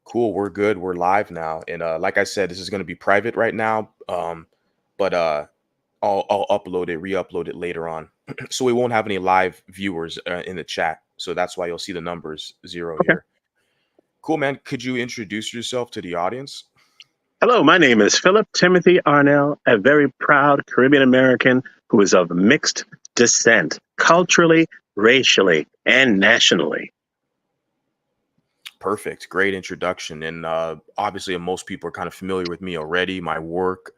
Cool, we're good. We're live now. And like I said, this is going to be private right now. But I'll upload it, re-upload it later on. So we won't have any live viewers in the chat. So that's why you'll see the numbers zero Okay. here. Cool, man. Could you introduce yourself to the audience? Hello, my name is Philip Timothy Arnell, a very proud Caribbean American who is of mixed descent, culturally, racially, and nationally. Perfect. Great introduction. And obviously, most people are kind of familiar with me already. My work.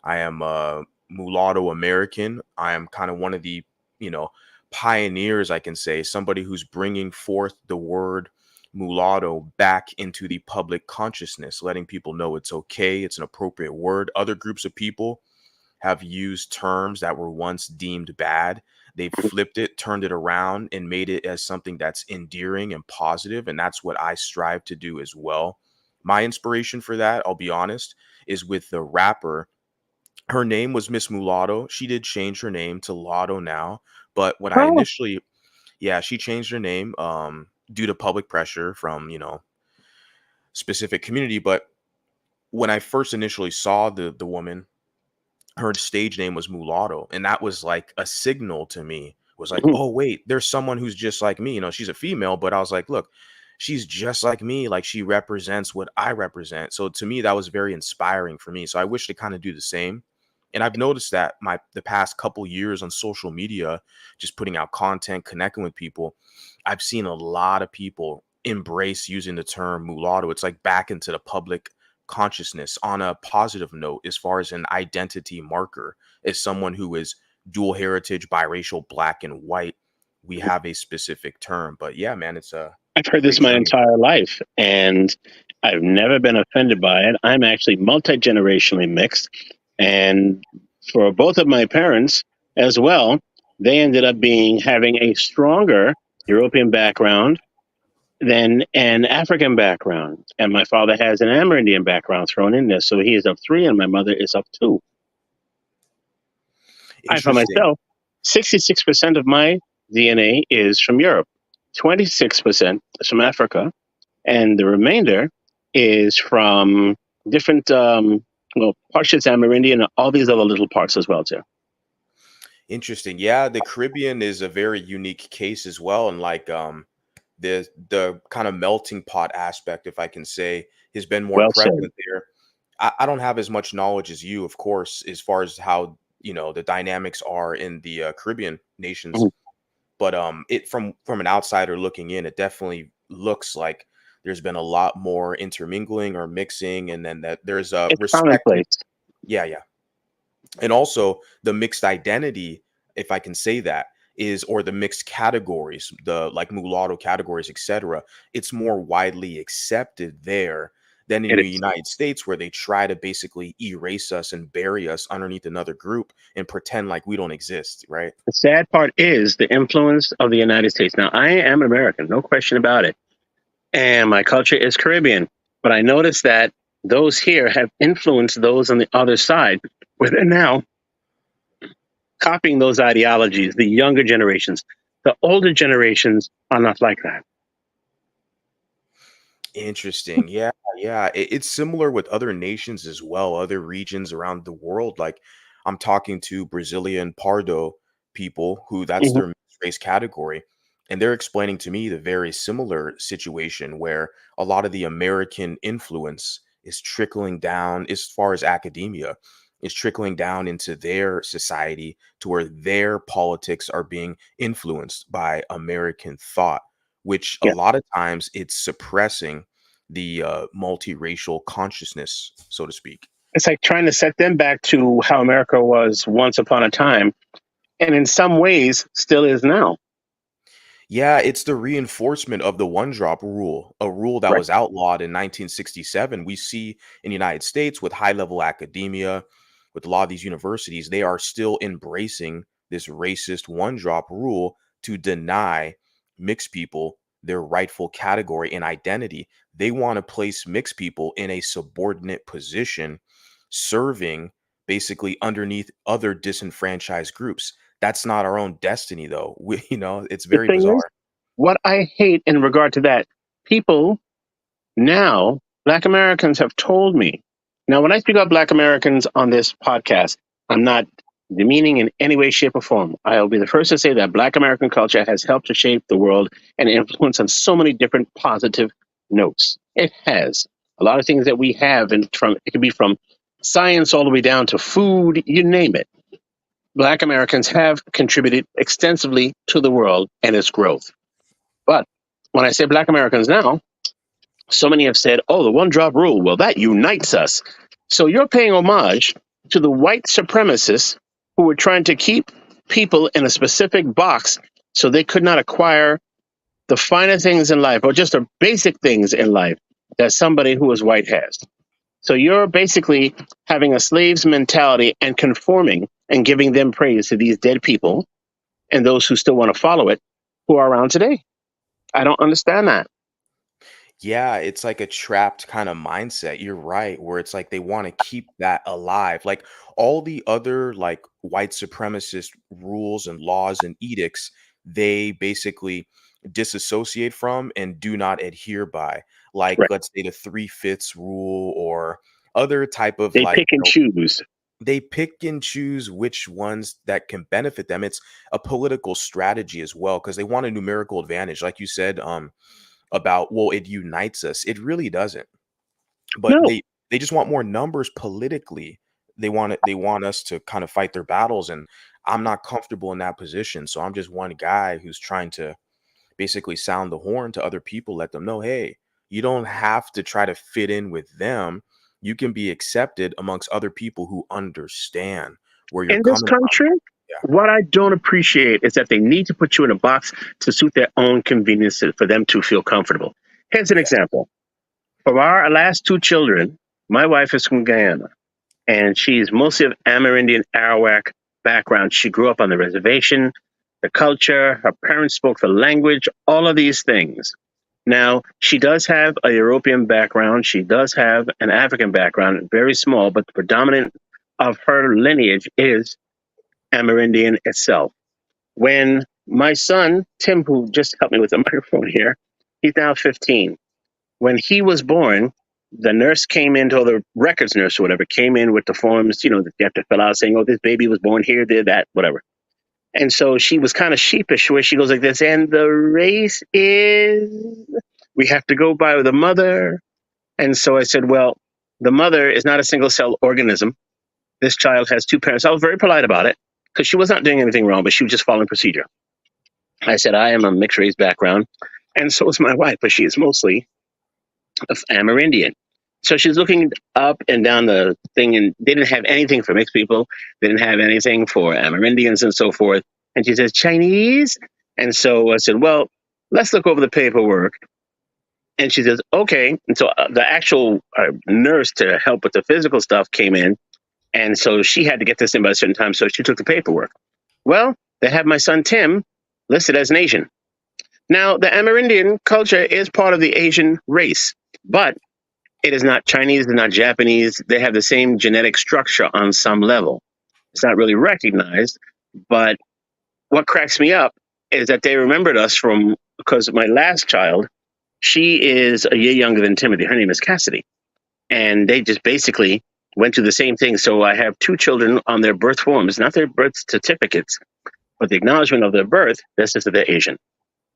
I am a mulatto American. I am kind of one of the, you know, pioneers, I can say, somebody who's bringing forth the word mulatto back into the public consciousness, letting people know it's okay, it's an appropriate word. Other groups of people have used terms that were once deemed bad. They've flipped it, turned it around, and made it as something that's endearing and positive. And that's what I strive to do as well. My inspiration for that, I'll be honest, is with the rapper. Her name was Miss Mulatto. She did change her name to Lotto now, but when I Oh, initially, yeah, she changed her name due to public pressure from, specific community. But when I first initially saw the woman, her stage name was Mulatto, and that was like a signal to me. Was like, mhm. oh wait, there's someone who's just like me. She's a female, but I was like, look, she's just like me. Like she represents what I represent. So to me, that was very inspiring for me. So I wish to kind of do the same. And I've noticed that the past couple years on social media, just putting out content, connecting with people, I've seen a lot of people embrace using the term mulatto. It's like back into the public consciousness on a positive note as far as an identity marker. As someone who is dual heritage, biracial, black and white, we have a specific term. But yeah, man, it's a I've heard this great my journey. entire life, and I've never been offended by it. I'm actually multi-generationally mixed, and for both of my parents as well, they ended up being having a stronger European background than an African background. And my father has an Amerindian background thrown in there. So he is of three and my mother is of two. I, for Interesting. myself, 66% of my DNA is from Europe, 26% is from Africa, and the remainder is from different, parts of Amerindian and all these other little parts as well, too. Interesting. Yeah, the Caribbean is a very unique case as well. And like the kind of melting pot aspect, if I can say, has been more Well said. prevalent there. I don't have as much knowledge as you, of course, as far as how the dynamics are in the Caribbean nations. Mhm. But it from an outsider looking in, it definitely looks like there's been a lot more intermingling or mixing, and then that there's a It's respect. commonplace. Yeah, yeah, and also the mixed identity, if I can say that, is or the mixed categories, the like mulatto categories, etc. It's more widely accepted there than in It the is. United States, where they try to basically erase us and bury us underneath another group and pretend like we don't exist, right? The sad part is the influence of the United States. Now, I am an American, no question about it. And my culture is Caribbean. But I noticed that those here have influenced those on the other side, where they're now copying those ideologies, the younger generations. The older generations are not like that. Interesting. Yeah, yeah. It's similar with other nations as well, other regions around the world. Like I'm talking to Brazilian Pardo people who that's Mhm. their mixed race category. And they're explaining to me the very similar situation where a lot of the American influence is trickling down as far as academia, is trickling down into their society to where their politics are being influenced by American thought, which a Yeah. lot of times it's suppressing the multiracial consciousness, so to speak. It's like trying to set them back to how America was once upon a time, and in some ways still is now. Yeah, it's the reinforcement of the one drop rule, a rule that Right. was outlawed in 1967. We see in the United States with high level academia, with a lot of these universities, they are still embracing this racist one drop rule to deny mixed people their rightful category and identity. They want to place mixed people in a subordinate position, serving basically underneath other disenfranchised groups. That's not our own destiny, though. It's The very thing is, bizarre. what I hate in regard to that, people Now, Black Americans have told me. Now, when I speak about Black Americans on this podcast, I'm not demeaning in any way, shape, or form. I'll be the first to say that Black American culture has helped to shape the world and influence on so many different positive notes. It has. A lot of things that we have, and from it could be from science all the way down to food, you name it. Black Americans have contributed extensively to the world and its growth. But when I say Black Americans now, so many have said, oh, the one drop rule, well, that unites us. So you're paying homage to the white supremacists who were trying to keep people in a specific box so they could not acquire the finer things in life or just the basic things in life that somebody who is white has. So you're basically having a slave's mentality and conforming and giving them praise to these dead people and those who still want to follow it who are around today. I don't understand that. Yeah, it's like a trapped kind of mindset. You're right, where it's like they want to keep that alive. Like all the other like white supremacist rules and laws and edicts, they basically disassociate from and do not adhere by. Like Right. let's say the three-fifths rule or other type of They like, pick and choose. they pick and choose which ones that can benefit them. It's a political strategy as well because they want a numerical advantage. Like you said, about, well, it unites us. It really doesn't. But No. they just want more numbers politically. They want us to kind of fight their battles, and I'm not comfortable in that position. So I'm just one guy who's trying to basically sound the horn to other people, let them know, hey, you don't have to try to fit in with them. You can be accepted amongst other people who understand where you're In this coming from. country, Yeah. what I don't appreciate is that they need to put you in a box to suit their own convenience for them to feel comfortable. Here's an Yes. example. For our last two children, my wife is from Guyana, and she's mostly of Amerindian Arawak background. She grew up on the reservation, the culture, her parents spoke the language, all of these things. Now, she does have a European background. She does have an African background, very small, but the predominant of her lineage is Amerindian itself. When my son, Tim, who just helped me with the microphone here, he's now 15. When he was born, the nurse came in, or the records nurse or whatever, came in with the forms, that you have to fill out saying, oh, this baby was born here, did that, whatever. And so she was kind of sheepish where she goes like this, and the race is, we have to go by the mother. And so I said, well, the mother is not a single cell organism. This child has two parents. I was very polite about it because she was not doing anything wrong, but she was just following procedure. I said, I am a mixed race background, and so is my wife, but she is mostly of Amerindian. So she's looking up and down the thing, and they didn't have anything for mixed people. They didn't have anything for Amerindians and so forth. And she says, Chinese? And so I said, well, let's look over the paperwork. And she says, okay. And so the actual nurse to help with the physical stuff came in. And so she had to get this in by a certain time. So she took the paperwork. Well, they have my son Tim listed as an Asian. Now, the Amerindian culture is part of the Asian race, but it is not Chinese, it's not Japanese. They have the same genetic structure on some level. It's not really recognized, but what cracks me up is that they remembered us from, because my last child, she is a year younger than Timothy. Her name is Cassidy. And they just basically went through the same thing. So I have two children on their birth forms, not their birth certificates, but the acknowledgement of their birth, that says that they're Asian.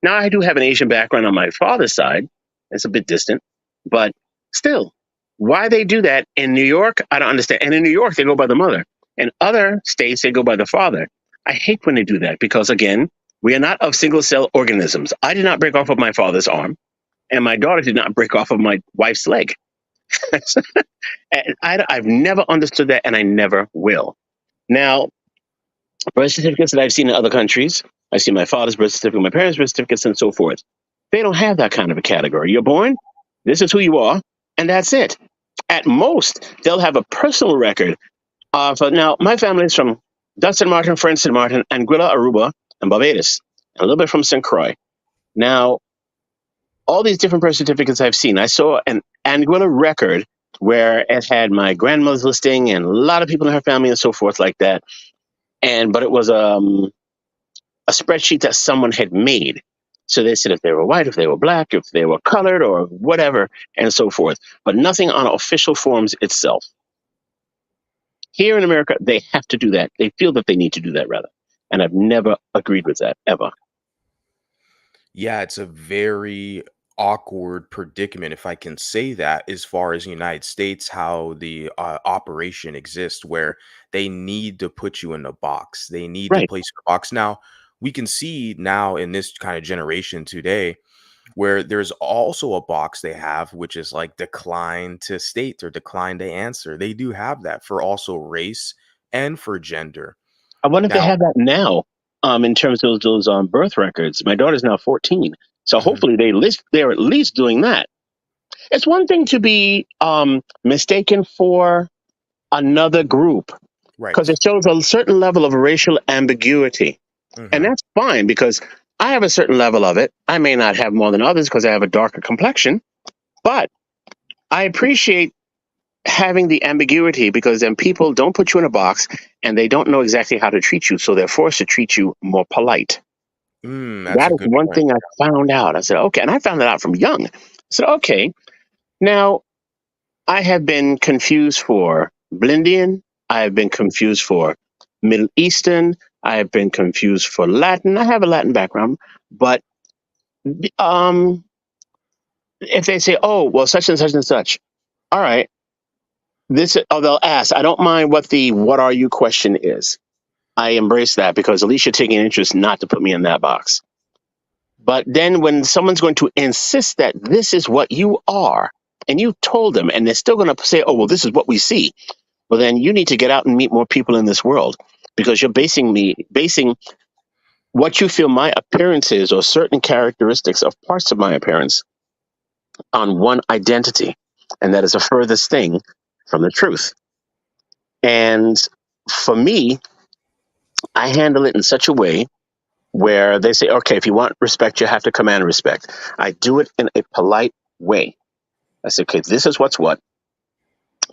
Now, I do have an Asian background on my father's side. It's a bit distant, but still, why they do that in New York, I don't understand. And in New York, they go by the mother. In other states, they go by the father. I hate when they do that because, again, we are not of single cell organisms. I did not break off of my father's arm, and my daughter did not break off of my wife's leg. And I've never understood that, and I never will. Now, birth certificates that I've seen in other countries, I've seen my father's birth certificate, my parents' birth certificates, and so forth. They don't have that kind of a category. You're born, this is who you are, and that's it. At most, they'll have a personal record of, now, my family is from Dustin Martin, French St. Martin, Anguilla, Aruba, and Barbados, and a little bit from St. Croix. Now, all these different birth certificates I've seen, I saw an Anguilla record where it had my grandmother's listing and a lot of people in her family and so forth like that. But it was a spreadsheet that someone had made. So they said if they were white, if they were black, if they were colored, or whatever, and so forth, but nothing on official forms itself. Here in America, they have to do that. They feel that they need to do that, rather. And I've never agreed with that, ever. Yeah, it's a very awkward predicament, if I can say that, as far as the United States, how the operation exists, where they need to put you in a box. They need to Right. place you in a box. Now, we can see now in this kind of generation today, where there's also a box they have, which is like decline to state or decline to answer. They do have that for also race and for gender. I wonder if they Now, have that now, in terms of those birth records. My daughter's now 14. So mhm, hopefully they're at least doing that. It's one thing to be mistaken for another group because right. it shows a certain level of racial ambiguity. And Hmm. that's fine because I have a certain level of it. I may not have more than others because I have a darker complexion, but I appreciate having the ambiguity because then people don't put you in a box and they don't know exactly how to treat you. So they're forced to treat you more polite. That's That a is good one point. thing I found out. I said, okay. And I found that out from young. I said, okay, now I have been confused for Blindian. I have been confused for Middle Eastern. I have been confused for Latin. I have a Latin background, but um, if they say, "Oh, well, such and such and such," all right, they'll ask. I don't mind what the "What are you?" question is. I embrace that because at least you're taking an interest not to put me in that box. But then when someone's going to insist that this is what you are, and you told them, and they're still going to say, "Oh, well, this is what we see," well, then you need to get out and meet more people in this world because you're basing what you feel my appearance is or certain characteristics of parts of my appearance on one identity. And that is the furthest thing from the truth. And for me, I handle it in such a way where they say, okay, if you want respect, you have to command respect. I do it in a polite way. I say, okay, this is what's what.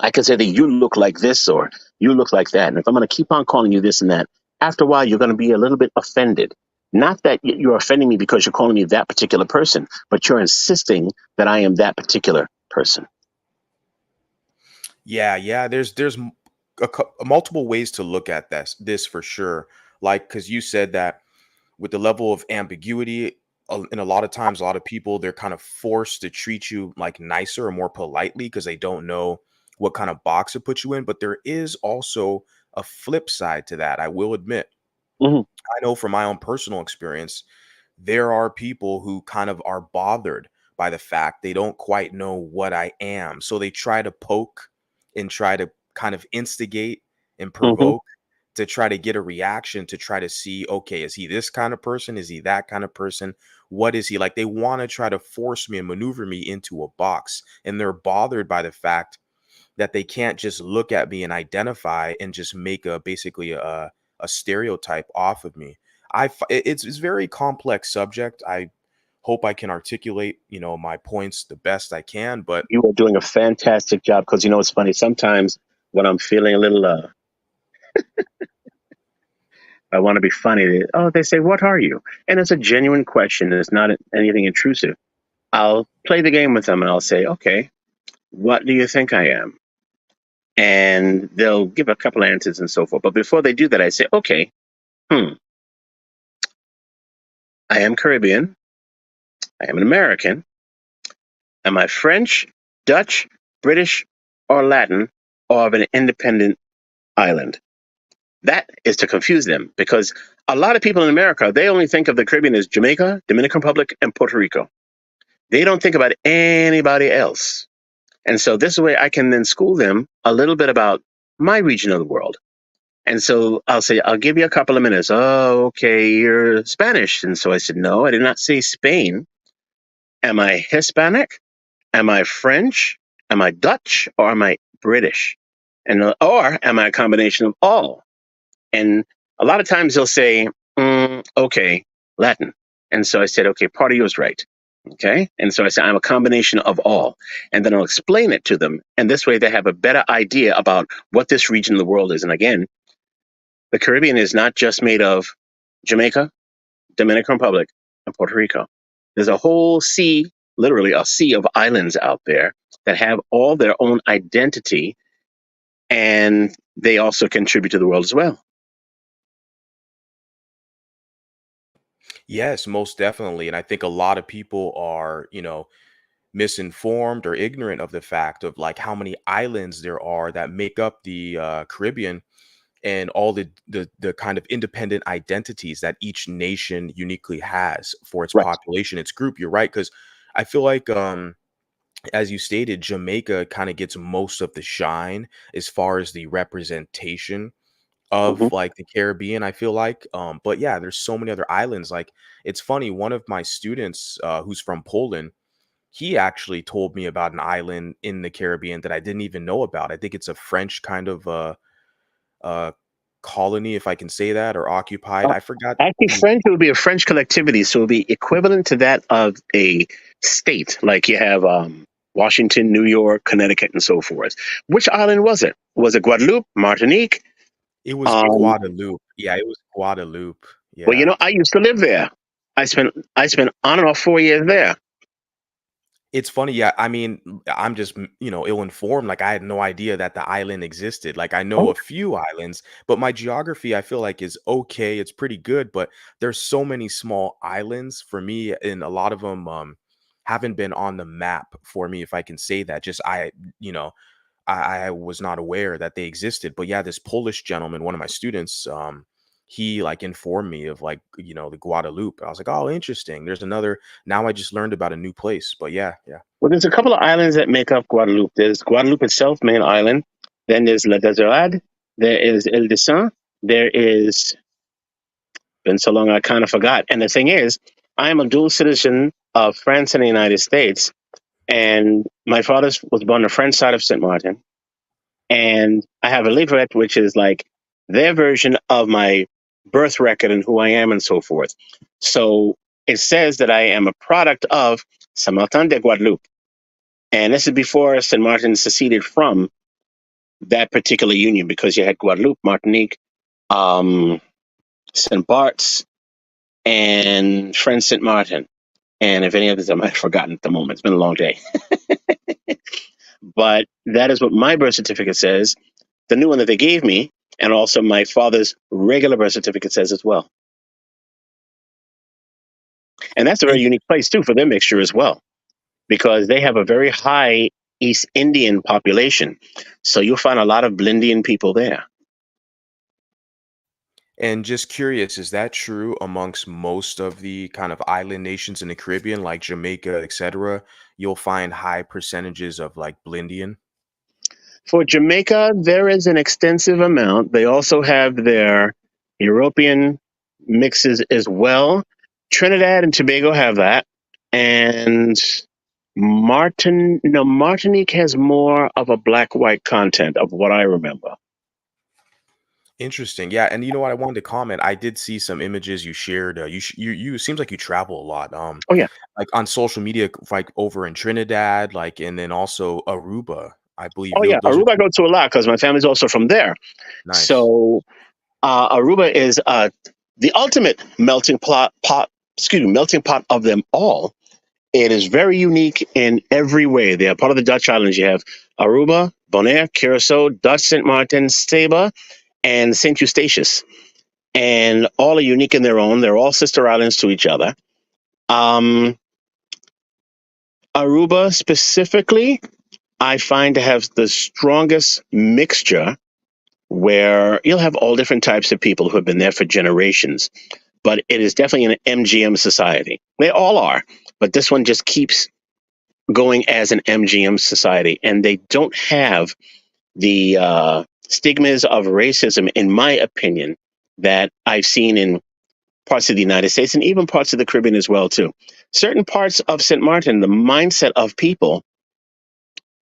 I can say that you look like this or you look like that. And if I'm going to keep on calling you this and that, after a while, you're going to be a little bit offended. Not that you're offending me because you're calling me that particular person, but you're insisting that I am that particular person. Yeah, yeah. Multiple ways to look at this for sure. Like, because you said that with the level of ambiguity, and a lot of times, a lot of people they're kind of forced to treat you like nicer or more politely because they don't know what kind of box to put you in. But there is also a flip side to that. I will admit. Hmm. I know from my own personal experience, there are people who kind of are bothered by the fact they don't quite know what I am. So they try to poke and try to kind of instigate and Hmm. provoke to try to get a reaction to try to see, okay, is he this kind of person? Is he that kind of person? What is he like? They want to try to force me and maneuver me into a box. And they're bothered by the fact that they can't just look at me and identify and just make a basically a stereotype off of me. It's very complex subject. I hope I can articulate, my points the best I can, but You are doing a fantastic job because you know it's funny. Sometimes when I'm feeling a little, I want to be funny. They say, "What are you?" And it's a genuine question. It's not anything intrusive. I'll play the game with them and I'll say, "Okay, what do you think I am?" And they'll give a couple answers and so forth. But before they do that, I say, "Okay, hmm, I am Caribbean. I am an American. Am I French, Dutch, British, or Latin, or of an independent island?" That is to confuse them because a lot of people in America, they only think of the Caribbean as Jamaica, Dominican Republic, and Puerto Rico. They don't think about anybody else. And so this way I can then school them a little bit about my region of the world. And so I'll say, I'll give you a couple of minutes. Oh, okay, you're Spanish. And so I said, no, I did not say Spain. Am I Hispanic? Am I French? Am I Dutch? Or am I British? Or am I a combination of all? And a lot of times they'll say, okay, Latin. And so I said, okay, part of you is right. Okay. And so I said, I'm a combination of all. And then I'll explain it to them. And this way they have a better idea about what this region of the world is. And again, the Caribbean is not just made of Jamaica, Dominican Republic, and Puerto Rico. There's a whole sea, literally a sea of islands out there that have all their own identity, and they also contribute to the world as well. Yes, most definitely. And I think a lot of people are, misinformed or ignorant of the fact of like how many islands there are that make up the Caribbean, and all the kind of independent identities that each nation uniquely has for its Right. population, its group. You're right, because I feel like as you stated, Jamaica kind of gets most of the shine as far as the representation Hmm. of like the Caribbean, I feel like. But yeah, there's so many other islands. Like it's funny, one of my students who's from Poland, he actually told me about an island in the Caribbean that I didn't even know about. I think it's a French kind of uh colony, if I can say that, or occupied. I forgot Actually, the French will be a French collectivity, so it'll be equivalent to that of a state, like you have Washington, New York, Connecticut, and so forth. Which island was it? Was it Guadeloupe, Martinique? it was Um, Guadeloupe. Yeah, it was Guadeloupe. well, Yeah. I used to live there. I spent on and off 4 years there. It's funny, yeah. I mean, I'm just, ill-informed. Like I had no idea that the island existed. Like I know Oh, a few islands, but my geography I feel like is okay. It's pretty good, but there's so many small islands for me, and a lot of them haven't been on the map for me, if I can say that. Just you know, I was not aware that they existed. But yeah, this Polish gentleman, one of my students, he like informed me of like, the Guadeloupe. I was like, oh, interesting. There's another. Now I just learned about a new place. But yeah, yeah. well, there's a couple of islands that make up Guadeloupe. There's Guadeloupe itself, main island. Then there's La Desirade. There is Ile de Saint. There is, been so long I kind of forgot. And the thing is, I am a dual citizen of France and the United States. And my father was born on the French side of St. Martin. And I have a leaflet, which is like their version of my birth record and who I am and so forth. So it says that I am a product of Saint Martin de Guadeloupe. And this is before St. Martin seceded from that particular union, because you had Guadeloupe, Martinique, um, St. Bart's, and French St. Martin. And if any others I might have forgotten at the moment, it's been a long day. But that is what my birth certificate says, the new one that they gave me, and also my father's regular birth certificate says as well. And that's a very In- unique place too for their mixture as well, because they have a very high East Indian population. So you'll find a lot of Blindian people there. and just curious, is that true amongst most of the kind of island nations in the Caribbean, like Jamaica, etc.? You'll find high percentages of like Blindian. For Jamaica, there is an extensive amount. They also have their European mixes as well. Trinidad and Tobago have that. And Martinique has more of a black white content of what I remember. Interesting. Yeah, and you know what? I wanted to comment. I did see some images you shared. You seems like you travel a lot. Oh yeah. Like on social media, like over in Trinidad, like, and then also Aruba. I believe Oh yeah. those are Aruba I two. go to a lot because my family's also from there. Nice. So Aruba is the ultimate melting pot of them all. It is very unique in every way. They are part of the Dutch islands. You have Aruba, Bonaire, Curacao, Dutch St. Martin, Saba, and St. Eustatius. And all are unique in their own. They're all sister islands to each other. Um, Aruba specifically, I find to have the strongest mixture, where you'll have all different types of people who have been there for generations. But it is definitely an MGM society. They all are. But this one just keeps going as an MGM society, and they don't have the stigmas of racism, in my opinion, that I've seen in parts of the United States and even parts of the Caribbean as well too. Certain parts of St. Martin, the mindset of people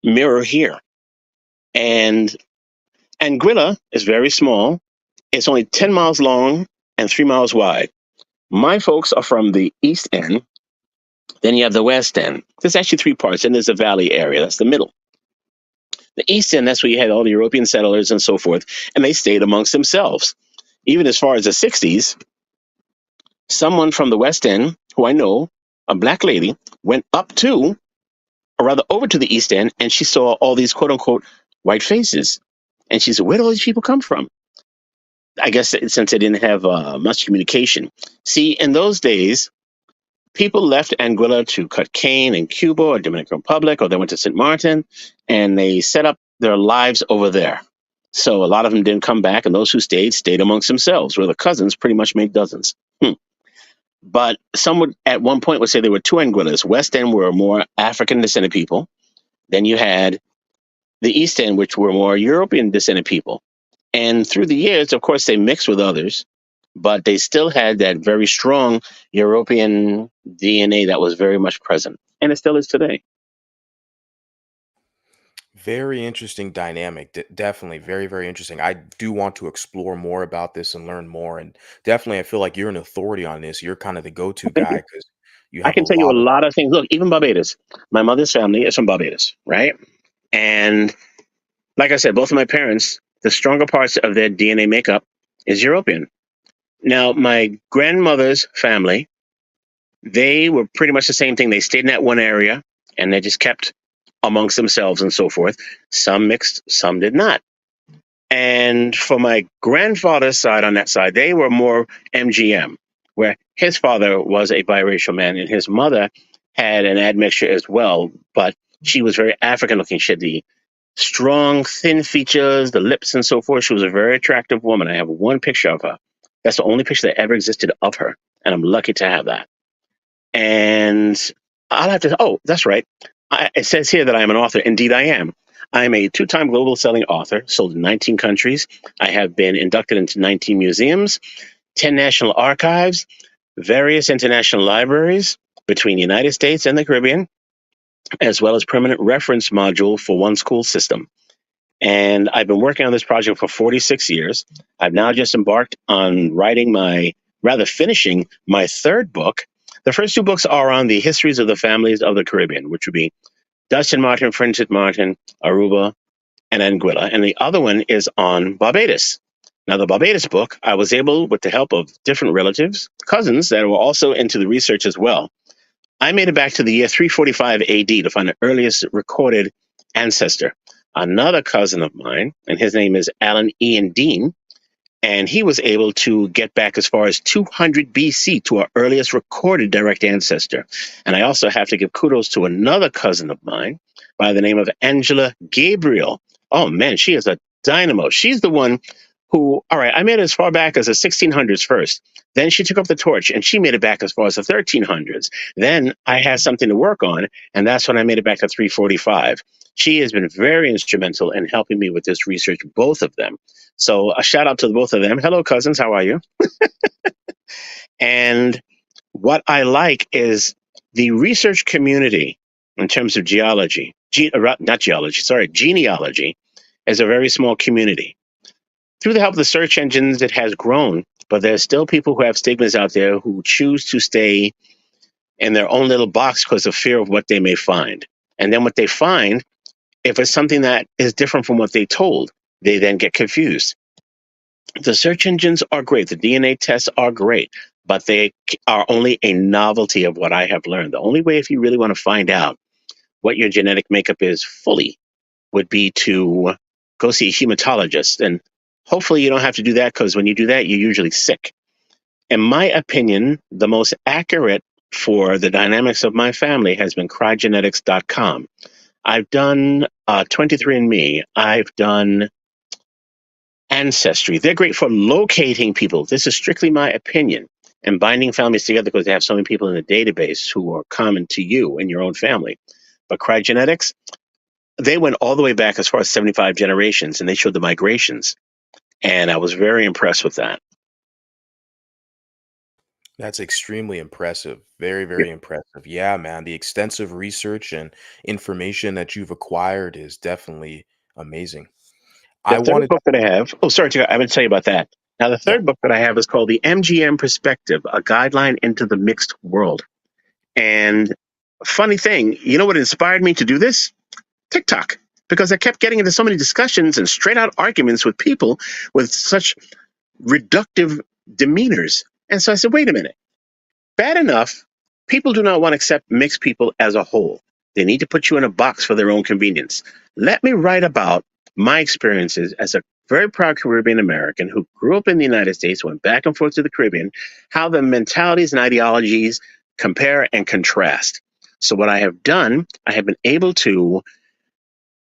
mirror here, and Anguilla is very small. It's only 10 miles long and 3 miles wide. My folks are from the East End. Then you have the West End. There's actually three parts, and there's a valley area. That's the middle. The East End, that's where you had all the European settlers and so forth, and they stayed amongst themselves. Even as far as the 60s, someone from the West End, who I know, a black lady, went up to, or rather over to the East End, and she saw all these quote unquote white faces. And she said, "Where do all these people come from?" I guess since they didn't have much communication. See, in those days, people left Anguilla to cut cane in Cuba or Dominican Republic, or they went to St. Martin, and they set up their lives over there. So a lot of them didn't come back, and those who stayed amongst themselves, where the cousins pretty much made dozens. But some would, at one point, would say there were two Anguillas. West End were more African descended people. Then you had the East End, which were more European descended people. And through the years, of course, they mixed with others, but they still had that very strong European DNA that was very much present. And it still is today. Very interesting dynamic. Definitely very, very interesting. I do want to explore more about this and learn more. And definitely, I feel like you're an authority on this. You're kind of the go-to Well, thank guy you. because you I have a can tell you a lot of. lot of things. Look, even Barbados. My mother's family is from Barbados, right? And like I said, both of my parents, the stronger parts of their DNA makeup is European. Now, my grandmother's family, they were pretty much the same thing. They stayed in that one area and they just kept amongst themselves and so forth. Some mixed, some did not. And for my grandfather's side, on that side, they were more MGM, where his father was a biracial man and his mother had an admixture as well, but she was very African looking. She had the strong, thin features, the lips, and so forth. She was a very attractive woman. I have one picture of her. That's the only picture that ever existed of her, and I'm lucky to have that. And I'll have to, oh, that's right. It says here that I am an author. Indeed, I am. I'm a two-time global selling author, sold in 19 countries. I have been inducted into 19 museums, 10 national archives, various international libraries between the United States and the Caribbean, as well as permanent reference module for one school system. And I've been working on this project for 46 years. I've now just embarked on finishing my third book. The first two books are on the histories of the families of the Caribbean, which would be Dutch and Martin, French and Martin, Aruba, and Anguilla. And the other one is on Barbados. Now, the Barbados book, I was able, with the help of different relatives, cousins that were also into the research as well, I made it back to the year 345 AD to find the earliest recorded ancestor. Another cousin of mine, and his name is Alan Ian Dean, and he was able to get back as far as 200 BC to our earliest recorded direct ancestor. And I also have to give kudos to another cousin of mine by the name of Angela Gabriel. Oh man, she is a dynamo. She's the one who, all right, I made it as far back as the 1600s first. Then she took up the torch and she made it back as far as the 1300s. Then I had something to work on, and that's when I made it back to 345. She has been very instrumental in helping me with this research, both of them. So a shout out to both of them. Hello, cousins. How are you? And what I like is the research community in terms of genealogy is a very small community. Through the help of the search engines, it has grown, but there's still people who have stigmas out there who choose to stay in their own little box because of fear of what they may find. And then what they find, if it's something that is different from what they told, they then get confused. The search engines are great. The DNA tests are great, but they are only a novelty of what I have learned. The only way, if you really want to find out what your genetic makeup is fully, would be to go see a hematologist. And hopefully you don't have to do that, because when you do that, you're usually sick. In my opinion, the most accurate for the dynamics of my family has been crygenetics.com. I've done 23andMe. I've done Ancestry. They're great for locating people. This is strictly my opinion. And binding families together because they have so many people in the database who are common to you and your own family. But crygenetics, they went all the way back as far as 75 generations, and they showed the migrations. And I was very impressed with that. That's extremely impressive. Very, Yeah. very impressive. Yeah, man. The extensive research and information that you've acquired is definitely amazing. The I third wanted, book that I have, oh, sorry, I haven't tell you about that. Now, the yeah, third book that I have is called The MGM Perspective, A Guideline into the Mixed World. And funny thing, you know what inspired me to do this? TikTok. Because I kept getting into so many discussions and straight out arguments with people with such reductive demeanors. And so I said, wait a minute. Bad enough People do not want to accept mixed people as a whole. They need to put you in a box for their own convenience. Let me write about my experiences as a very proud Caribbean American who grew up in the United States, went back and forth to the Caribbean, how the mentalities and ideologies compare and contrast. So, what I have done, I have been able to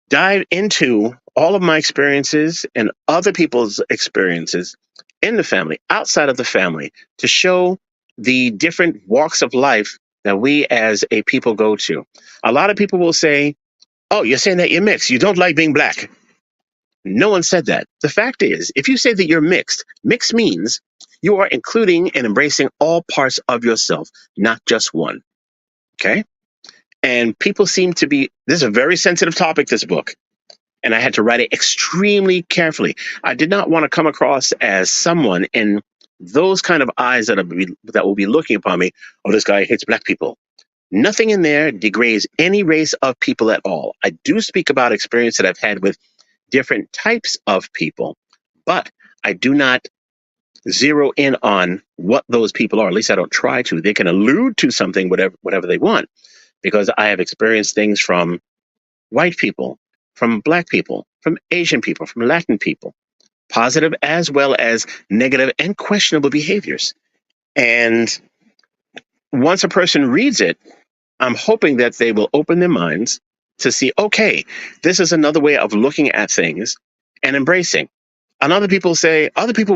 dive into all of my experiences and other people's experiences in the family, outside of the family, to show the different walks of life that we as a people go to. A lot of people will say, "Oh, you're saying that you're mixed. You don't like being black." No one said that. The fact is, if you say that you're mixed, mixed means you are including and embracing all parts of yourself, not just one. Okay? And people seem to be, this is a very sensitive topic, this book, and I had to write it extremely carefully. I did not want to come across as someone in those kind of eyes that will be looking upon me. Oh, this guy hates black people. Nothing in there degrades any race of people at all. I do speak about experience that I've had with different types of people, but I do not zero in on what those people are. At least I don't try to. They can allude to something, whatever they want, because I have experienced things from white people, from black people, from Asian people, from Latin people, positive as well as negative and questionable behaviors. And once a person reads it, I'm hoping that they will open their minds to see, okay, this is another way of looking at things and embracing. And other people will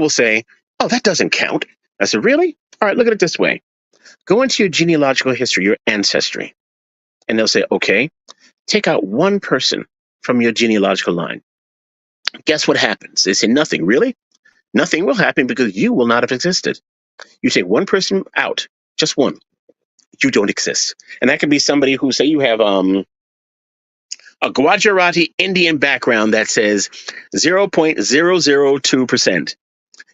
say, oh, that doesn't count. I said, really? All right, look at it this way. Go into your genealogical history, your ancestry. And they'll say, okay, take out one person from your genealogical line. Guess what happens? They say, nothing. Really? Nothing will happen because you will not have existed. You take one person out, just one. You don't exist. And that can be somebody who, say you have a Gujarati Indian background that says 0.002%.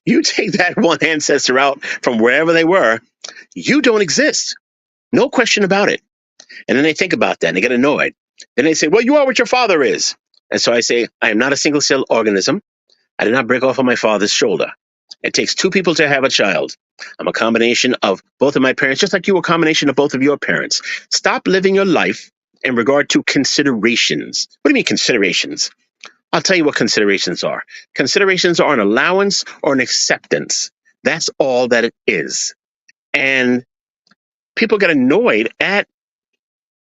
You take that one ancestor out from wherever they were, you don't exist. No question about it. And then they think about that and they get annoyed. Then they say, well, you are what your father is. And so I say, I am not a single cell organism. I did not break off on my father's shoulder. It takes two people to have a child. I'm a combination of both of my parents, just like you were a combination of both of your parents. Stop living your life in regard to considerations. What do you mean considerations? I'll tell you what considerations are. Considerations are an allowance or an acceptance. That's all that it is. And people get annoyed at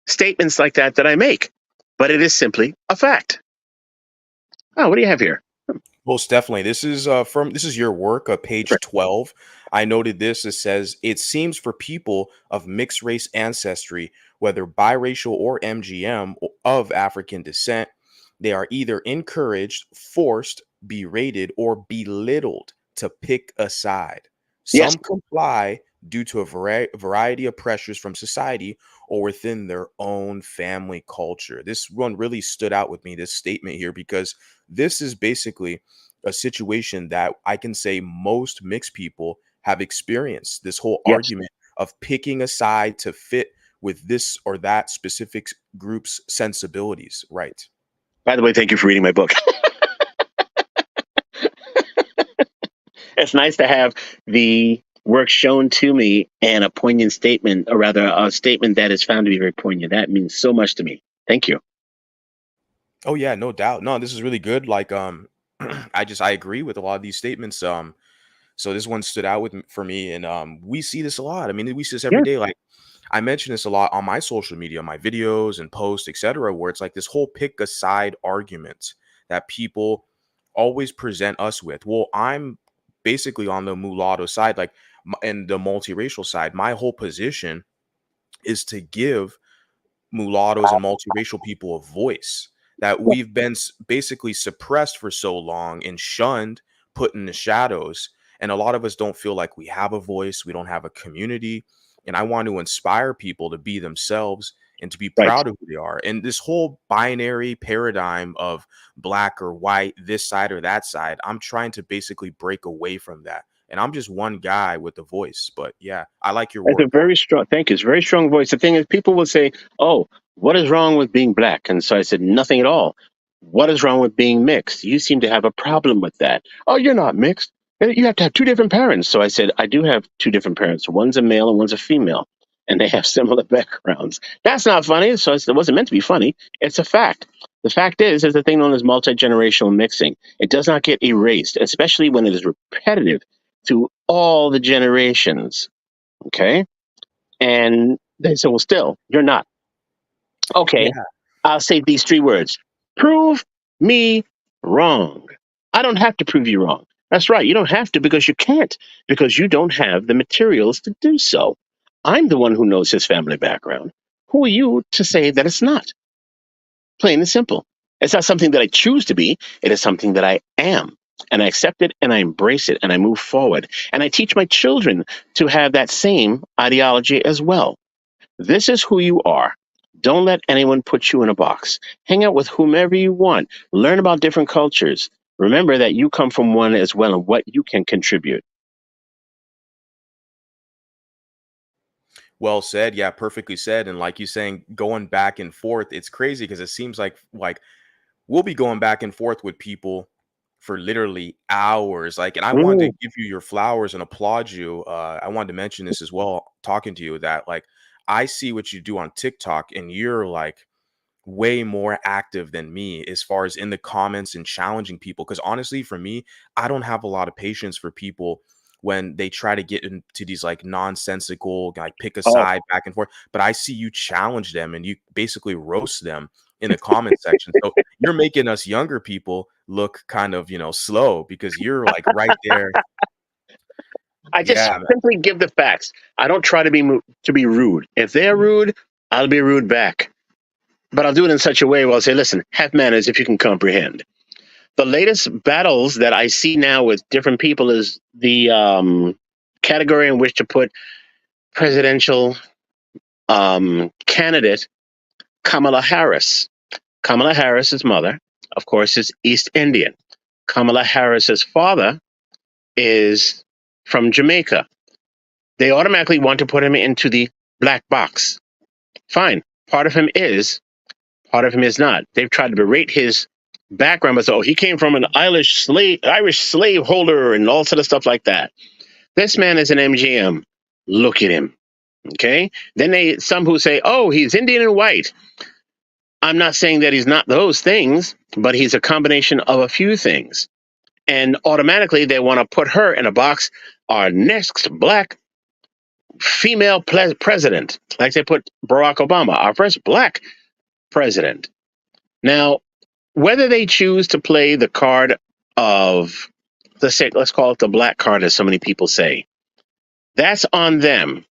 statements like that I make, but it is simply a fact. Oh, what do you have here? Most definitely. This is your work, page Right. 12. I noted this. It says it seems for people of mixed race ancestry, whether biracial or MGM of African descent, they are either encouraged, forced, berated, or belittled to pick a side. Yes. Some comply due to a variety of pressures from society or within their own family culture. This one really stood out with me, this statement here, because this is basically a situation that I can say most mixed people have experienced. This whole Yes. argument of picking a side to fit with this or that specific group's sensibilities. Right. By the way, thank you for reading my book. It's nice to have the work shown to me and a poignant statement, or rather, a statement that is found to be very poignant. That means so much to me. Thank you. Oh yeah, no doubt. No, this is really good. Like I agree with a lot of these statements. So this one stood out for me, and we see this a lot. I mean, we see this every Yeah. day. Like I mention this a lot on my social media, my videos and posts, etc., where it's like this whole pick a side argument that people always present us with. Well, I'm basically on the mulatto side, like and the multiracial side. My whole position is to give mulattoes and multiracial people a voice that we've been basically suppressed for so long and shunned, put in the shadows. And a lot of us don't feel like we have a voice, we don't have a community. And I want to inspire people to be themselves and to be Right. proud of who they are. And this whole binary paradigm of black or white, this side or that side, I'm trying to basically break away from that. And I'm just one guy with a voice. But yeah, I like your It's a work. very strong, thank you. It's a very strong voice. The thing is, people will say, oh, what is wrong with being black? And so I said, nothing at all. What is wrong with being mixed? You seem to have a problem with that. Oh, you're not mixed. You have to have two different parents. So I said, I do have two different parents. One's a male and one's a female. and they have similar backgrounds. That's not funny. So it wasn't meant to be funny. It's a fact. The fact is, there's a thing known as multi-generational mixing. It does not get erased, especially when it is repetitive through all the generations. Okay. And they say, well, still, you're not. Okay. Yeah. I'll say these three words: prove me wrong. I don't have to prove you wrong. That's right. You don't have to, because you can't, because you don't have the materials to do so. I'm the one who knows his family background. Who are you to say that it's not? Plain and simple. It's not something that I choose to be. It is something that I am. And I accept it and I embrace it and I move forward. And I teach my children to have that same ideology as well. This is who you are. Don't let anyone put you in a box. Hang out with whomever you want. Learn about different cultures. Remember that you come from one as well and what you can contribute. Well said. Yeah, perfectly said. And like you saying, going back and forth, it's crazy because it seems like we'll be going back and forth with people for literally hours. Like, and I wanted Mm. to give you your flowers and applaud you. I wanted to mention this as well, talking to you, that like I see what you do on TikTok, and you're like way more active than me as far as in the comments and challenging people. Because honestly, for me, I don't have a lot of patience for people when they try to get into these like nonsensical, like pick a Oh, side back and forth. But I see you challenge them and you basically roast them in the comment section. So you're making us younger people look kind of, slow because you're like right there. I just Yeah, man. simply give the facts. I don't try to be rude. If they're rude, I'll be rude back. But I'll do it in such a way where I'll say, listen, have manners if you can comprehend. The latest battles that I see now with different people is the category in which to put presidential candidate Kamala Harris. Kamala Harris's mother, of course, is East Indian. Kamala Harris's father is from Jamaica. They automatically want to put him into the black box. Fine. Part of him is, part of him is not. They've tried to berate his background as, oh, he came from an Irish slave holder and all sort of stuff like that. This man is an MGM. Look at him. Okay. Then some who say, oh, he's Indian and white. I'm not saying that he's not those things, but he's a combination of a few things. And automatically they want to put her in a box. Our next black female president, like they put Barack Obama, our first black president. Now, whether they choose to play the card of, let's call it the black card, as so many people say, that's on them.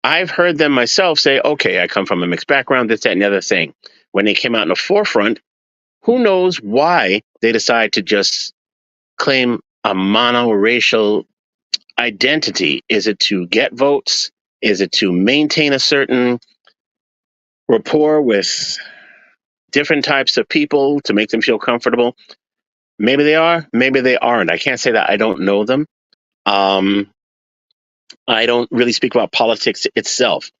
I've heard them myself say, okay, I come from a mixed background, this, that, and the other thing. When they came out in the forefront, who knows why they decide to just claim a monoracial identity? Is it to get votes? Is it to maintain a certain rapport with different types of people to make them feel comfortable? Maybe they are, maybe they aren't. I can't say that I don't know them. Um, I don't really speak about politics itself.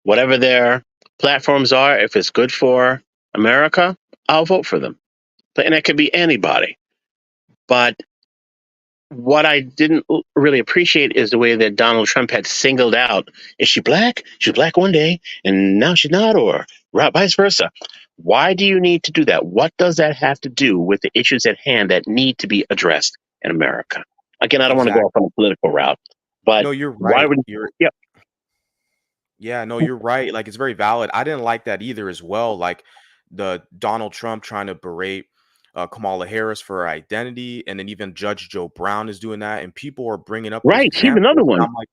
Whatever their platforms are, if it's good for America, I'll vote for them. And it could be anybody. But what I didn't really appreciate is the way that Donald Trump had singled out, is she black? She was black one day and now she's not, or vice versa. Why do you need to do that? What does that have to do with the issues at hand that need to be addressed in America? Again, I don't want to go off Exactly. on a political route, but No, you're why right. would, yeah, Yeah, no, you're right. Like, it's very valid. I didn't like that either as well. Like the Donald Trump trying to berate Kamala Harris for her identity, and then even Judge Joe Brown is doing that, and people are bringing up those right, he's another examples. And one. I'm like,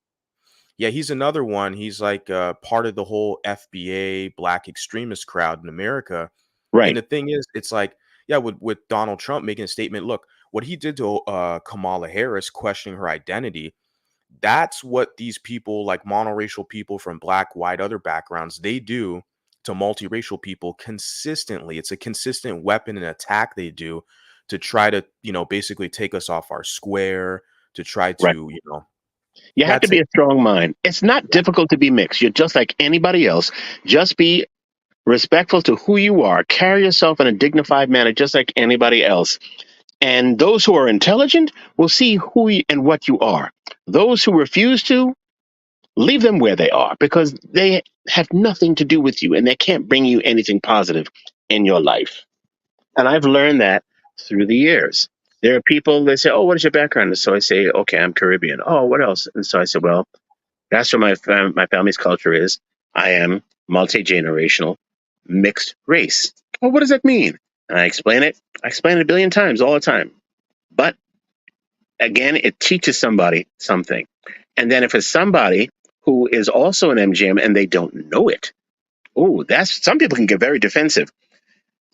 yeah, he's another one. He's like part of the whole FBA black extremist crowd in America. And Right, the thing is, it's like, yeah, with Donald Trump making a statement, look, what he did to Kamala Harris, questioning her identity, that's what these people, like monoracial people from black, white, other backgrounds, they do to multiracial people consistently. It's a consistent weapon and attack they do to try to, basically take us off our square, to try right. to, You have to that's be it. a strong mind. It's not Yeah, difficult to be mixed. You're just like anybody else. Just be respectful to who you are. Carry yourself in a dignified manner, just like anybody else. And those who are intelligent will see who and what you are. Those who refuse to, leave them where they are because they have nothing to do with you and they can't bring you anything positive in your life. And I've learned that through the years. There are people that say, "Oh, what is your background?" And so I say, "Okay, I'm Caribbean." "Oh, what else?" And so I said, "Well, that's what my family's culture is. I am multi-generational, mixed race." "Oh, what does that mean?" And I explain it. I explain it a billion times all the time. But again, it teaches somebody something. And then if it's somebody who is also an MGM and they don't know it, oh, that's some people can get very defensive.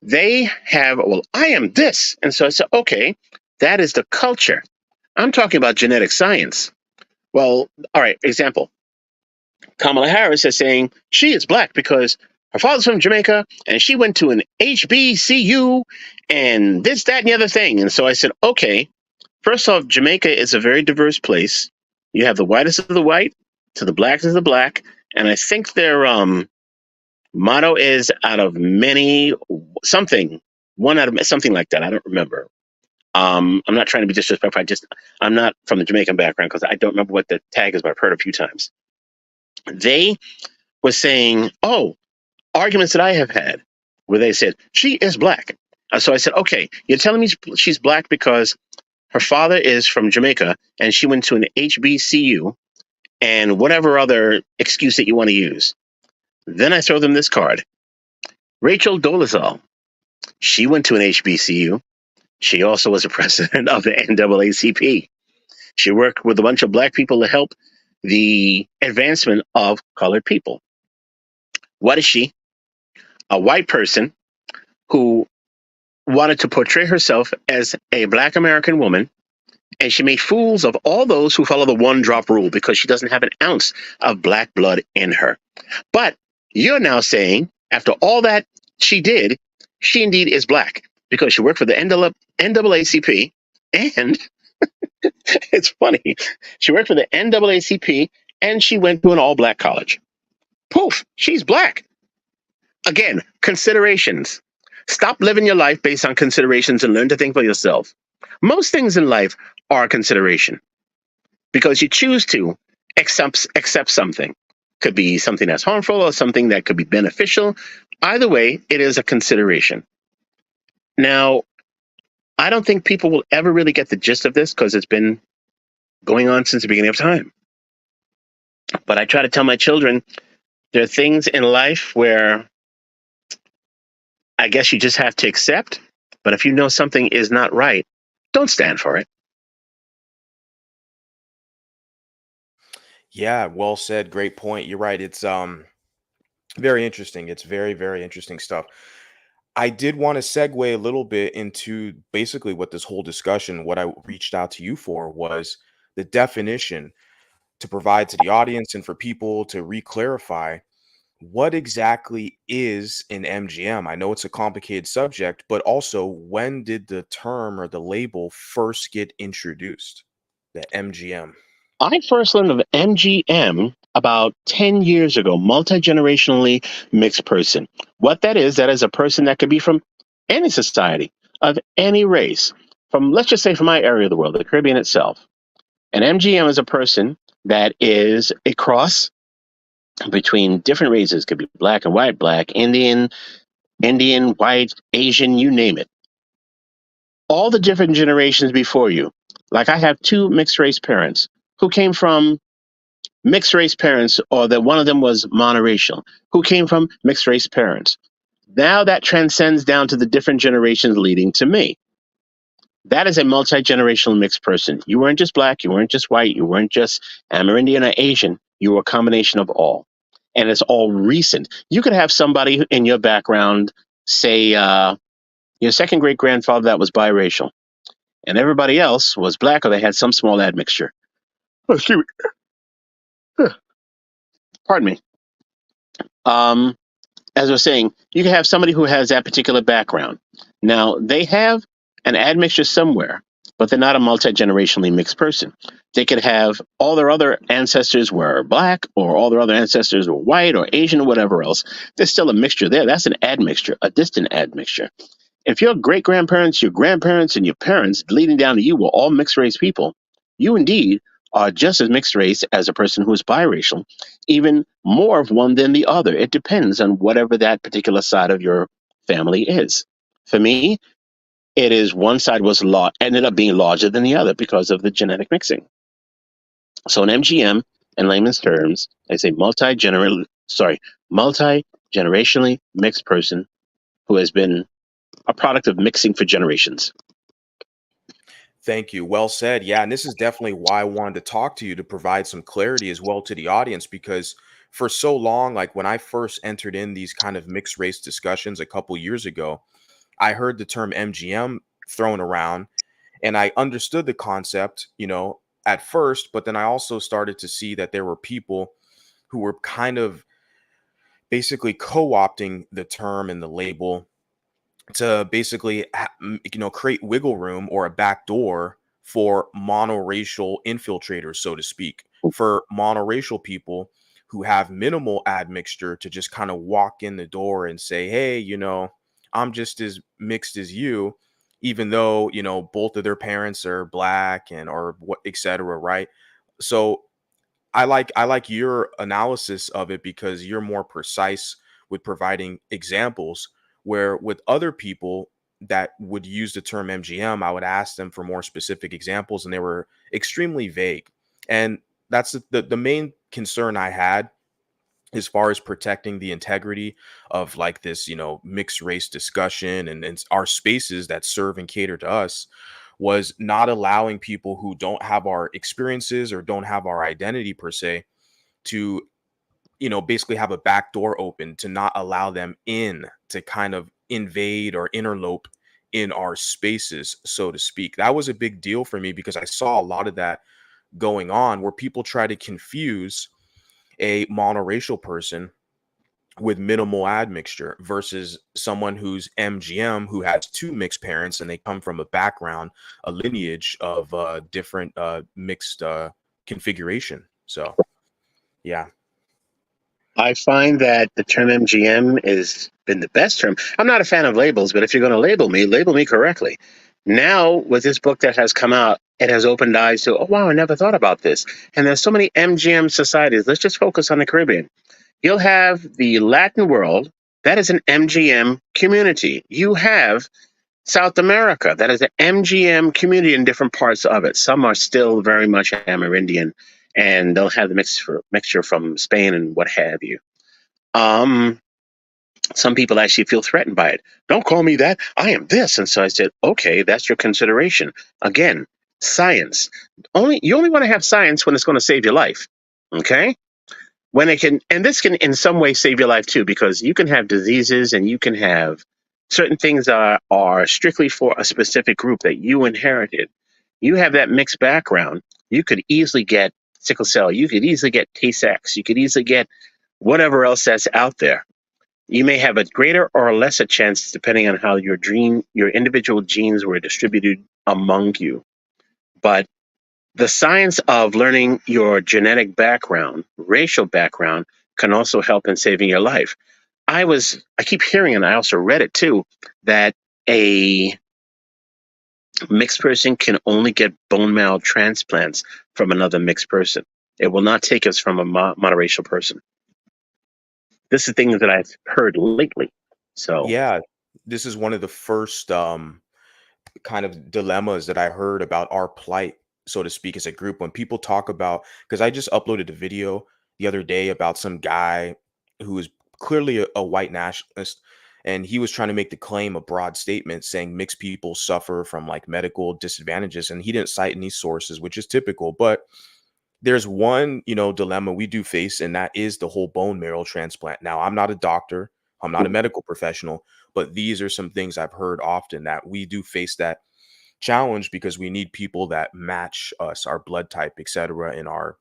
They have, "Well, I am this." And so I said, "Okay, that is the culture. I'm talking about genetic science." Well, all right, example. Kamala Harris is saying she is black because her father's from Jamaica and she went to an HBCU and this, that, and the other thing. And so I said, okay, first off, Jamaica is a very diverse place. You have the whitest of the white to the blackest of the black. And I think their motto is out of many something, one out of something like that. I don't remember. I'm not trying to be disrespectful. I'm not from the Jamaican background because I don't remember what the tag is, but I've heard it a few times. They was saying, oh, arguments that I have had where they said, she is black. So I said, okay, you're telling me she's black because her father is from Jamaica and she went to an HBCU and whatever other excuse that you want to use. Then I throw them this card. Rachel Dolezal, she went to an HBCU. She also was a president of the NAACP. She worked with a bunch of black people to help the advancement of colored people. What is she? A white person who wanted to portray herself as a black American woman, and she made fools of all those who follow the one drop rule because she doesn't have an ounce of black blood in her. But you're now saying, after all that she did, she indeed is black because she worked for the NAACP, and it's funny, she worked for the NAACP and she went to an all-black college. Poof, she's black. Again, considerations. Stop living your life based on considerations and learn to think for yourself. Most things in life are a consideration because you choose to accept something. Could be something that's harmful or something that could be beneficial. Either way, it is a consideration. Now, I don't think people will ever really get the gist of this because it's been going on since the beginning of time. But I try to tell my children there are things in life where I guess you just have to accept. But if you know something is not right, don't stand for it. Yeah, well said. Great point. You're right. It's very interesting. It's very, very interesting stuff. I did want to segue a little bit into basically what this whole discussion, what I reached out to you for was the definition to provide to the audience and for people to re-clarify what exactly is an MGM. I know it's a complicated subject, but also when did the term or the label first get introduced? The MGM. I first learned of MGM about 10 years ago, multi-generationally mixed person. What that is a person that could be from any society, of any race, from, let's just say, from my area of the world, the Caribbean itself. An MGM is a person that is a cross between different races, could be black and white, black, Indian, white, Asian, you name it. All the different generations before you. Like I have two mixed race parents who came from mixed race parents, or that one of them was monoracial, who came from mixed race parents. Now that transcends down to the different generations leading to me. That is a multi generational mixed person. You weren't just black, you weren't just white, you weren't just Amerindian or Asian. You were a combination of all. And it's all recent. You could have somebody in your background, say, your second great grandfather that was biracial, and everybody else was black or they had some small admixture. Oh, excuse me. Pardon me. Um, as I was saying, you can have somebody who has that particular background. Now, they have an admixture somewhere, but they're not a multi-generationally mixed person. They could have all their other ancestors were black, or all their other ancestors were white or Asian or whatever else. There's still a mixture there. That's an admixture, a distant admixture. If your great-grandparents, your grandparents, and your parents leading down to you were all mixed-race people, you indeed are just as mixed race as a person who is biracial, even more of one than the other. It depends on whatever that particular side of your family is. For me, it is one side ended up being larger than the other because of the genetic mixing. So an MGM, in layman's terms, is a multi generationally mixed person who has been a product of mixing for generations. Thank you. Well said. Yeah, and this is definitely why I wanted to talk to you to provide some clarity as well to the audience because for so long, like when I first entered in these kind of mixed race discussions a couple years ago, I heard the term MGM thrown around and I understood the concept, at first, but then I also started to see that there were people who were kind of basically co-opting the term and the label to basically create wiggle room or a back door for monoracial infiltrators, so to speak, for monoracial people who have minimal admixture to just kind of walk in the door and say, hey, I'm just as mixed as you, even though both of their parents are black and or what etc, right? So I like your analysis of it because you're more precise with providing examples where with other people that would use the term MGM, I would ask them for more specific examples and they were extremely vague. And that's the main concern I had as far as protecting the integrity of like this, mixed race discussion and our spaces that serve and cater to us was not allowing people who don't have our experiences or don't have our identity per se to basically have a back door open to not allow them in to kind of invade or interlope in our spaces, so to speak. That was a big deal for me because I saw a lot of that going on where people try to confuse a monoracial person with minimal admixture versus someone who's MGM who has two mixed parents and they come from a background, a lineage of different mixed configuration. So, yeah. I find that the term MGM has been the best term. I'm not a fan of labels, but if you're going to label me correctly. Now, with this book that has come out, it has opened eyes to, oh, wow, I never thought about this. And there's so many MGM societies. Let's just focus on the Caribbean. You'll have the Latin world, that is an MGM community. You have South America, that is an MGM community in different parts of it. Some are still very much Amerindian, and they'll have the mixture from Spain and what have you. Um, some people actually feel threatened by it. Don't call me that. I am this. And so I said, okay, that's your consideration. Again, science. You only want to have science when it's going to save your life. Okay? When it can, and this can in some way save your life too, because you can have diseases and you can have certain things that are strictly for a specific group that you inherited. You have that mixed background. You could easily get sickle cell. You could easily get Tay-Sachs. You could easily get whatever else that's out there. You may have a greater or lesser chance depending on how your individual genes were distributed among you. But the science of learning your genetic background, racial background, can also help in saving your life. I keep hearing, and I also read it too, that a mixed person can only get bone marrow transplants from another mixed person. It will not take us from a monoracial person. This is things that I've heard lately. So, Yeah, this is one of the first kind of dilemmas that I heard about our plight, so to speak, as a group. When people talk about, because I just uploaded a video the other day about some guy who is clearly a white nationalist, and he was trying to make the claim, a broad statement saying mixed people suffer from like medical disadvantages, and he didn't cite any sources, which is typical. But there's one, dilemma we do face, and that is the whole bone marrow transplant. Now, I'm not a doctor, I'm not a medical professional, but these are some things I've heard often that we do face that challenge because we need people that match us, our blood type, etc., in our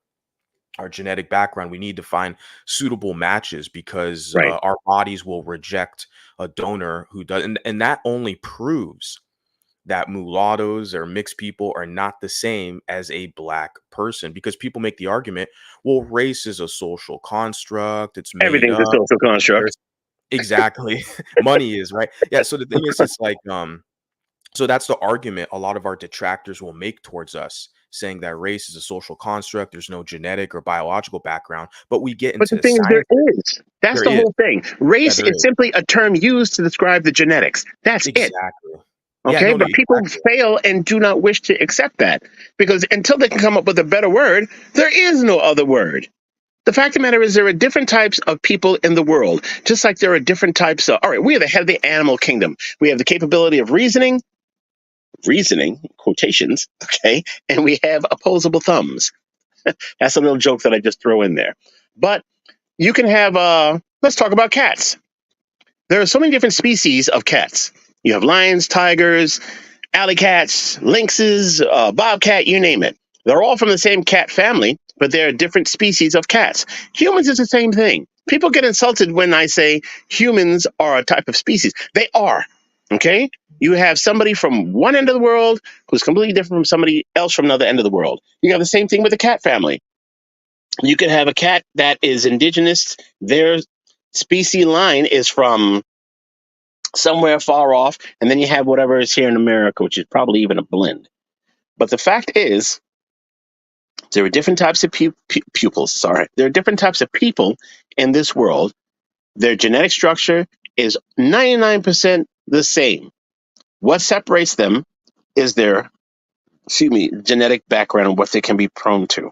genetic background. We need to find suitable matches because right. our bodies will reject a donor who does, and that only proves that mulattoes or mixed people are not the same as a black person because people make the argument, well, race is a social construct, it's made Everything's a up. social construct. There's exactly money is right. Yeah. So the thing is, it's like, so that's the argument a lot of our detractors will make towards us, saying that race is a social construct. There's no genetic or biological background, but we get But into the the thing is, there science. is. That's There the is. whole thing. Yeah, Race there is is. simply a term used to describe the genetics. That's it. Exactly. Yeah, Okay, no, no, but people exactly. fail and do not wish to accept that because until they can come up with a better word, there is no other word. The fact of the matter is, there are different types of people in the world, just like there are different types of. All right, we are the head of the animal kingdom. We have the capability of reasoning, quotations, okay, and we have opposable thumbs. That's a little joke that I just throw in there. But you can have, let's talk about cats. There are so many different species of cats. You have lions, tigers, alley cats, lynxes, bobcat, you name it. They're all from the same cat family, but they're different species of cats. Humans is the same thing. People get insulted when I say humans are a type of species. They are. Okay? You have somebody from one end of the world who's completely different from somebody else from another end of the world. You have the same thing with the cat family. You can have a cat that is indigenous. Their species line is from somewhere far off, and then you have whatever is here in America, which is probably even a blend. But the fact is, there are different types of pupils. Sorry, there are different types of people in this world. Their genetic structure is 99% the same. What separates them is their, excuse me, genetic background and what they can be prone to.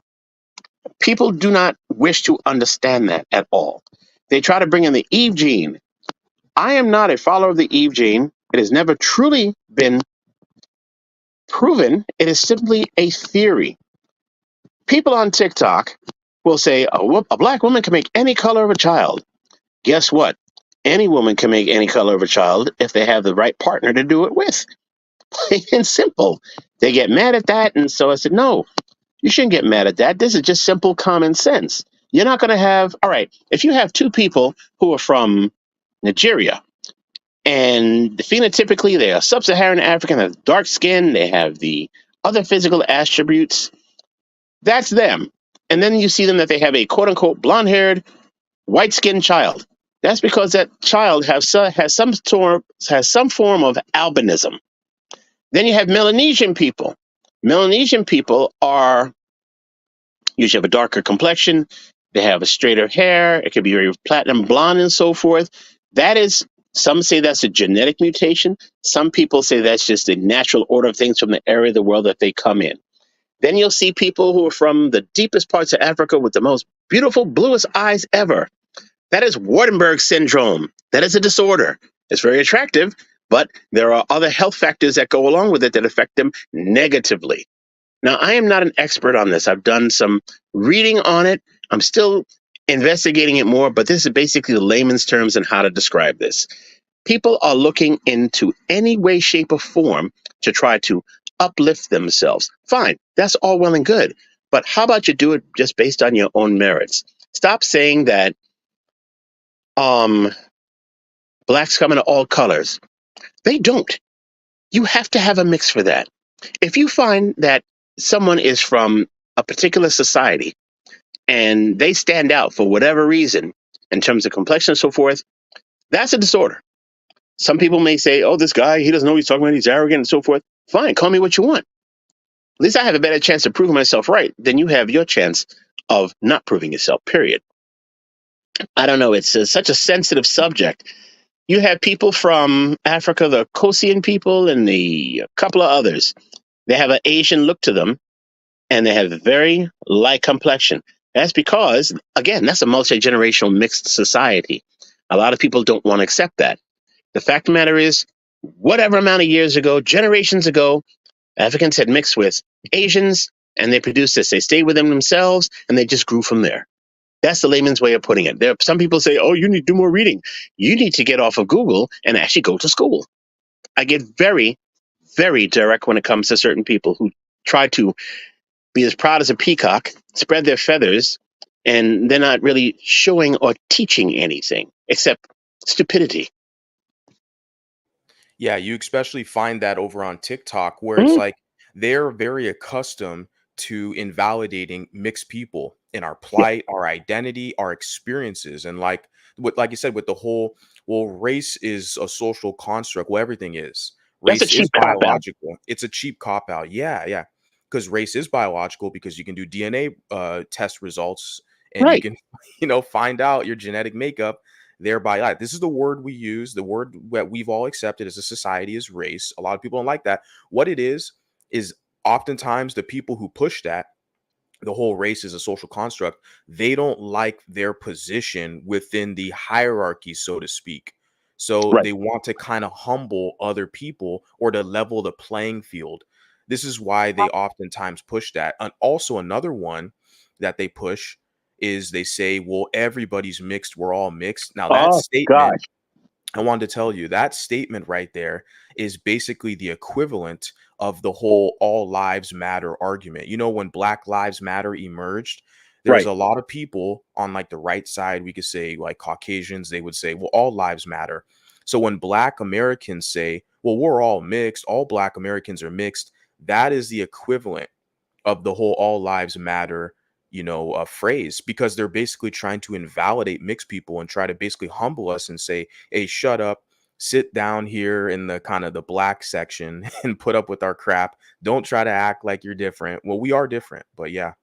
People do not wish to understand that at all. They try to bring in the Eve gene. I am not a follower of the Eve gene. It has never truly been proven. It is simply a theory. People on TikTok will say a black woman can make any color of a child. Guess what? Any woman can make any color of a child if they have the right partner to do it with. Plain and simple. They get mad at that. And so I said, no, you shouldn't get mad at that. This is just simple common sense. You're not going to have, all right, if you have two people who are from Nigeria and phenotypically they are sub Saharan African, they have dark skin, they have the other physical attributes, that's them. And then you see them that they have a quote unquote blonde haired, white skinned child. That's because that child has some form of albinism. Then you have Melanesian people. Melanesian people are usually have a darker complexion. They have a straighter hair. It could be very platinum blonde and so forth. That is, some say that's a genetic mutation. Some people say that's just a natural order of things from the area of the world that they come in. Then you'll see people who are from the deepest parts of Africa with the most beautiful, bluest eyes ever. That is Wardenberg syndrome. That is a disorder. It's very attractive, but there are other health factors that go along with it that affect them negatively. Now, I am not an expert on this. I've done some reading on it. I'm still investigating it more, but this is basically the layman's terms on how to describe this. People are looking into any way, shape, or form to try to uplift themselves. Fine, that's all well and good. But how about you do it just based on your own merits? Stop saying that um, blacks come in all colors. They don't. You have to have a mix for that. If you find that someone is from a particular society and they stand out for whatever reason in terms of complexion and so forth, that's a disorder. Some people may say, oh, this guy, he doesn't know what he's talking about, he's arrogant and so forth. Fine, call me what you want. At least I have a better chance of proving myself right than you have your chance of not proving yourself, period. I don't know. It's such a sensitive subject. You have people from Africa, the Kosian people, and a couple of others. They have an Asian look to them, and they have a very light complexion. That's because, again, that's a multi-generational mixed society. A lot of people don't want to accept that. The fact of the matter is, whatever amount of years ago, generations ago, Africans had mixed with Asians, and they produced this. They stayed within themselves, and they just grew from there. That's the layman's way of putting it. There, some people say, oh, you need to do more reading. You need to get off of Google and actually go to school. I get very, very direct when it comes to certain people who try to be as proud as a peacock, spread their feathers, and they're not really showing or teaching anything except stupidity. Yeah, you especially find that over on TikTok where it's Mm, like they're very accustomed to invalidating mixed people in our yeah, plight, our identity, our experiences. And like you said, with the whole, well, race is a social construct. Well, everything is. that's a Race cheap is cop out. biological. It's a cheap cop out. Yeah, yeah. because race is biological, because you can do DNA test results and you Right. can, find out your genetic makeup thereby. This is the word we use, the word that we've all accepted as a society is race. A lot of people don't like that. What it is oftentimes the people who push that, the whole race is a social construct, they don't like their position within the hierarchy, so to speak. So Right. they want to kind of humble other people or to level the playing field. This is why they oftentimes push that. And also another one that they push is they say, well, everybody's mixed, we're all mixed. Now that Oh statement, gosh. I wanted to tell you that statement right there is basically the equivalent of the whole all lives matter argument. When Black Lives Matter emerged, there's Right. a lot of people on like the right side, we could say like Caucasians, they would say, well, all lives matter. So when Black Americans say, well, we're all mixed, all Black Americans are mixed, that is the equivalent of the whole all lives matter phrase, because they're basically trying to invalidate mixed people and try to basically humble us and say, hey, shut up, sit down here in the kind of the black section and put up with our crap. Don't try to act like you're different. Well, we are different, but yeah.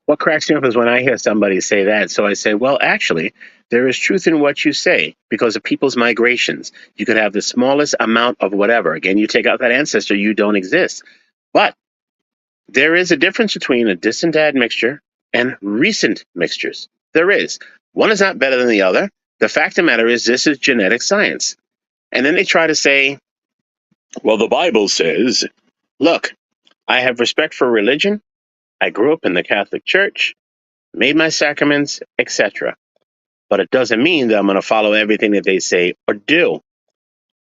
What cracks me up is when I hear somebody say that. So I say, well, actually, there is truth in what you say because of people's migrations. You could have the smallest amount of whatever. Again, you take out that ancestor, you don't exist. But there is a difference between a distant dad mixture and recent mixtures. There is. One is not better than the other. The fact of the matter is, this is genetic science. And then they try to say, well, the Bible says, look, I have respect for religion. I grew up in the Catholic Church, made my sacraments, etc. But it doesn't mean that I'm going to follow everything that they say or do.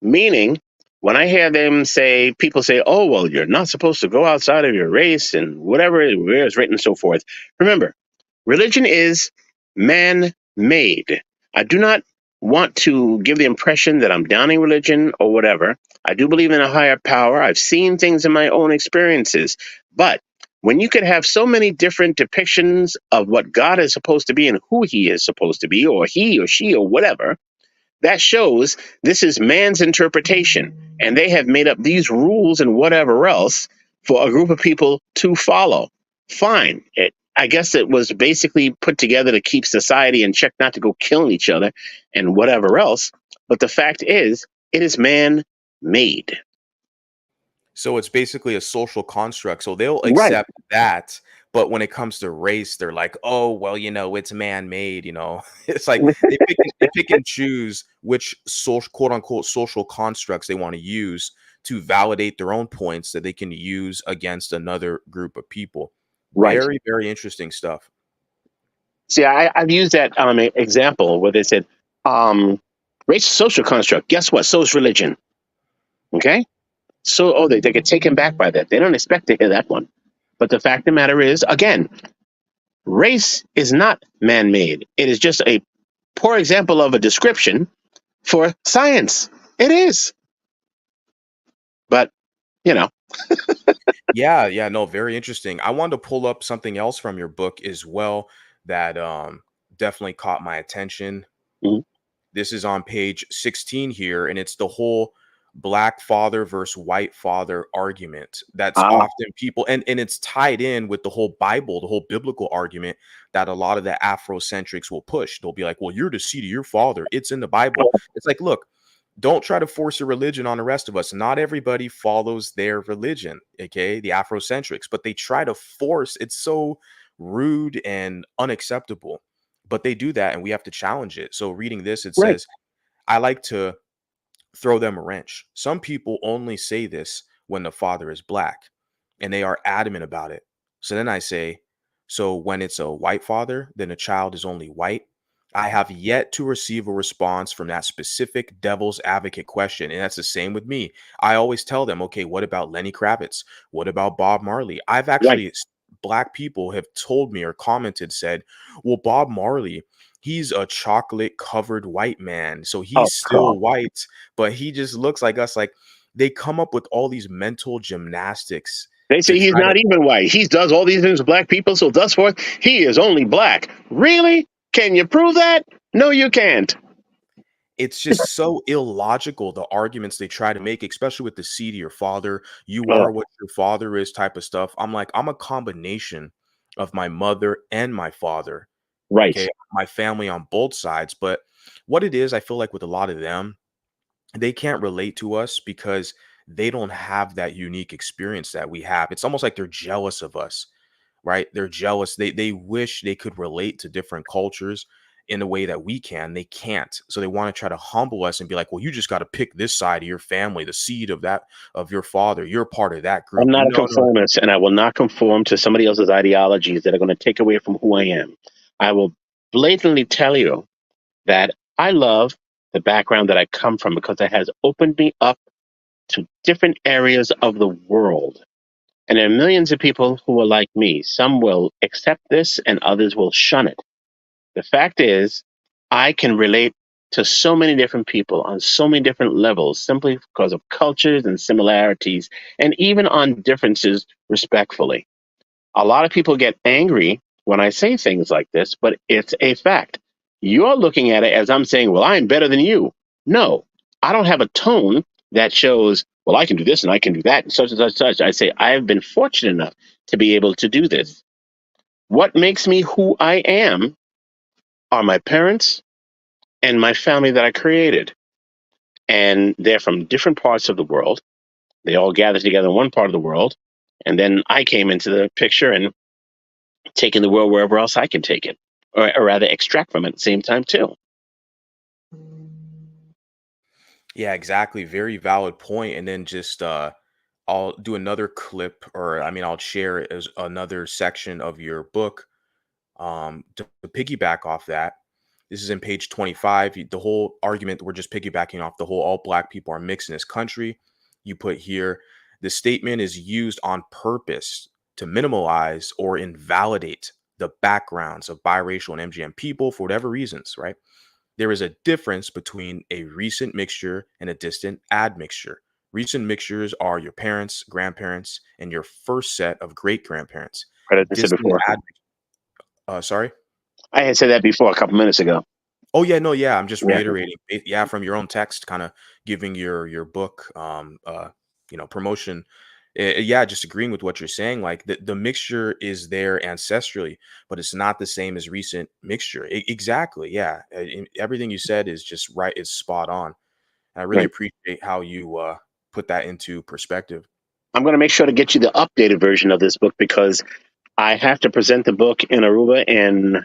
Meaning, when I hear them say, people say, oh, well, you're not supposed to go outside of your race and whatever is written and so forth. Remember, religion is man made. I do not want to give the impression that I'm downing religion or whatever. I do believe in a higher power. I've seen things in my own experiences. But when you could have so many different depictions of what God is supposed to be and who he is supposed to be, or he or she or whatever, that shows this is man's interpretation. And they have made up these rules and whatever else for a group of people to follow. Fine. I guess it was basically put together to keep society in check, not to go killing each other and whatever else. But the fact is, it is man made. So it's basically a social construct. So they'll Right. accept that, but when it comes to race, they're like, "Oh, well, it's man-made." It's like they pick and choose which social, quote unquote, social constructs they want to use to validate their own points that they can use against another group of people. Right. Very, very interesting stuff. See, I've used that example where they said, race is social construct. Guess what? So is religion. Okay. So, they get taken back by that. They don't expect to hear that one. But the fact of the matter is, again, race is not man made. It is just a poor example of a description for science. It is. But, you know, Yeah, yeah, no, very interesting. I wanted to pull up something else from your book as well that definitely caught my attention. mm, This is on page 16 here, and it's the whole black father versus white father argument that's ah, often people, and it's tied in with the whole Bible, the whole biblical argument that a lot of the Afrocentrics will push. They'll be like, well, you're the seed of your father. It's in the Bible. It's like, look, don't try to force a religion on the rest of us. Not everybody follows their religion, okay? The Afrocentrics, but they try to force. It's so rude and unacceptable. But they do that, and we have to challenge it. So reading this, it right. says, I like to throw them a wrench. Some people only say this when the father is black and they are adamant about it. So then I say, so when it's a white father, then a child is only white. I have yet to receive a response from that specific devil's advocate question. And that's the same with me. I always tell them, okay, what about Lenny Kravitz? What about Bob Marley? I've Right. actually, black people have told me or commented, said, well, Bob Marley, he's a chocolate covered white man. So Oh, he's God. still white, but he just looks like us. Like they come up with all these mental gymnastics They to say he's try to. not even white. He does all these things with black people, so thus forth, he is only black. Really? Can you prove that? No, you can't. it's just so illogical, the arguments they try to make, especially with the "see to your father," "you Oh, are what your father is" type of stuff. I'm like, I'm a combination of my mother and my father, right. okay? My family on both sides, but what it is, I feel like with a lot of them, they can't relate to us because they don't have that unique experience that we have. It's almost like they're jealous of us, right? They're jealous. They wish they could relate to different cultures in a way that we can. They can't. So they want to try to humble us and be like, "Well, you just got to pick this side of your family, the seed of that of your father. You're part of that I'm group." not a No, no. conformist, and I will not conform to somebody else's ideologies that are going to take away from who I am. I will blatantly tell you that I love the background that I come from because it has opened me up to different areas of the world. And there are millions of people who are like me. Some will accept this and others will shun it. The fact is, I can relate to so many different people on so many different levels simply because of cultures and similarities, and even on differences respectfully. A lot of people get angry when I say things like this, but it's a fact. You're looking at it as I'm saying, well, I'm better than you. No, I don't have a tone that shows, well, I can do this and I can do that and such and such, such. I say, I have been fortunate enough to be able to do this. What makes me who I am are my parents and my family that I created. And they're from different parts of the world. They all gathered together in one part of the world. And then I came into the picture and taken the world wherever else I can take it, or rather extract from it at the same time, too. Yeah, exactly. Very valid point. And then just I'll do another clip, or I mean I'll share it as another section of your book to piggyback off that. This is in page 25. The whole argument, we're just piggybacking off the whole all black people are mixed in this country. You put here, the statement is used on purpose to minimalize or invalidate the backgrounds of biracial and MGM people for whatever reasons, right? There is a difference between a recent mixture and a distant admixture. Recent mixtures are your parents, grandparents, and your first set of great grandparents. I had said Distant before. ad, sorry. I had said that before a couple minutes ago. Oh yeah, no, yeah. I'm just Yeah. reiterating. Yeah, from your own text, kind of giving your book, promotion. Yeah, just agreeing with what you're saying. Like the mixture is there ancestrally, but it's not the same as recent mixture. Exactly. Yeah, everything you said is just right. It's spot on. I really Right. appreciate how you put that into perspective. I'm going to make sure to get you the updated version of this book because I have to present the book in Aruba in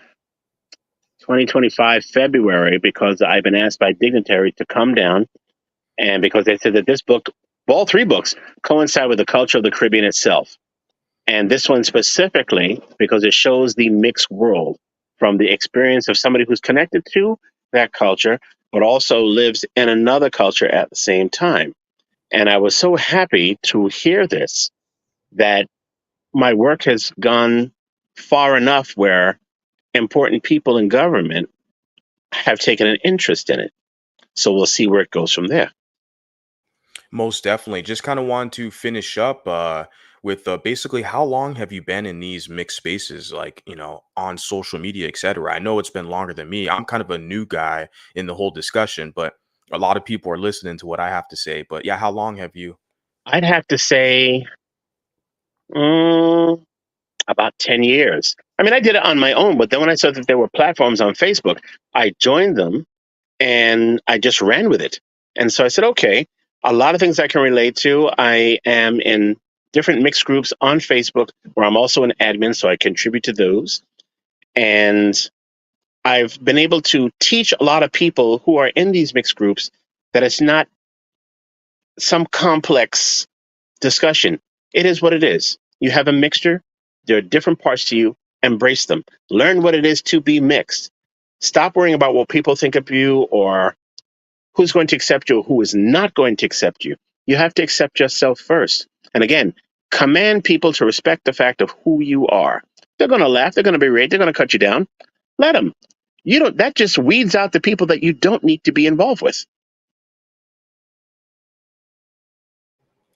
2025 February because I've been asked by dignitaries to come down, and because they said that this book, all three books, coincide with the culture of the Caribbean itself. And this one specifically because it shows the mixed world from the experience of somebody who's connected to that culture, but also lives in another culture at the same time. And I was so happy to hear this, that my work has gone far enough where important people in government have taken an interest in it. So we'll see where it goes from there. Most definitely. Just kind of want to finish up with basically how long have you been in these mixed spaces, like, on social media, etc. I know it's been longer than me. I'm kind of a new guy in the whole discussion, but a lot of people are listening to what I have to say. But yeah, how long have you? I'd have to say mm, about 10 years. I mean, I did it on my own, but then when I saw that there were platforms on Facebook, I joined them and I just ran with it. And so I said, okay, a lot of things I can relate to. I am in different mixed groups on Facebook where I'm also an admin, so I contribute to those. And I've been able to teach a lot of people who are in these mixed groups that it's not some complex discussion. It is what it is. You have a mixture, there are different parts to you, embrace them. Learn what it is to be mixed. Stop worrying about what people think of you or who's going to accept you or who is not going to accept you. You have to accept yourself first. And again, command people to respect the fact of who you are. They're going to laugh, they're going to berate, they're going to cut you down. Let them. You don't. That just weeds out the people that you don't need to be involved with.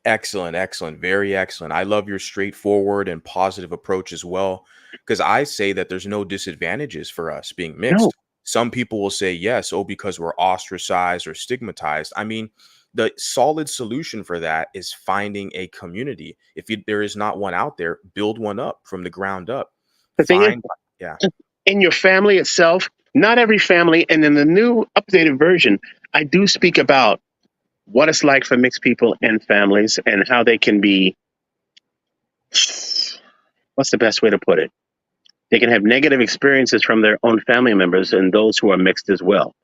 Excellent, excellent, very excellent. I love your straightforward and positive approach as well, because I say that there's no disadvantages for us being No, mixed. Some people will say yes, oh, because we're ostracized or stigmatized. I mean, the solid solution for that is finding a community. If there is not one out there, build one up from the ground up. The thing is, Find, yeah, in your family itself, not every family, and in the new updated version, I do speak about what it's like for mixed people and families and how they can be, what's the best way to put it? They can have negative experiences from their own family members and those who are mixed as well.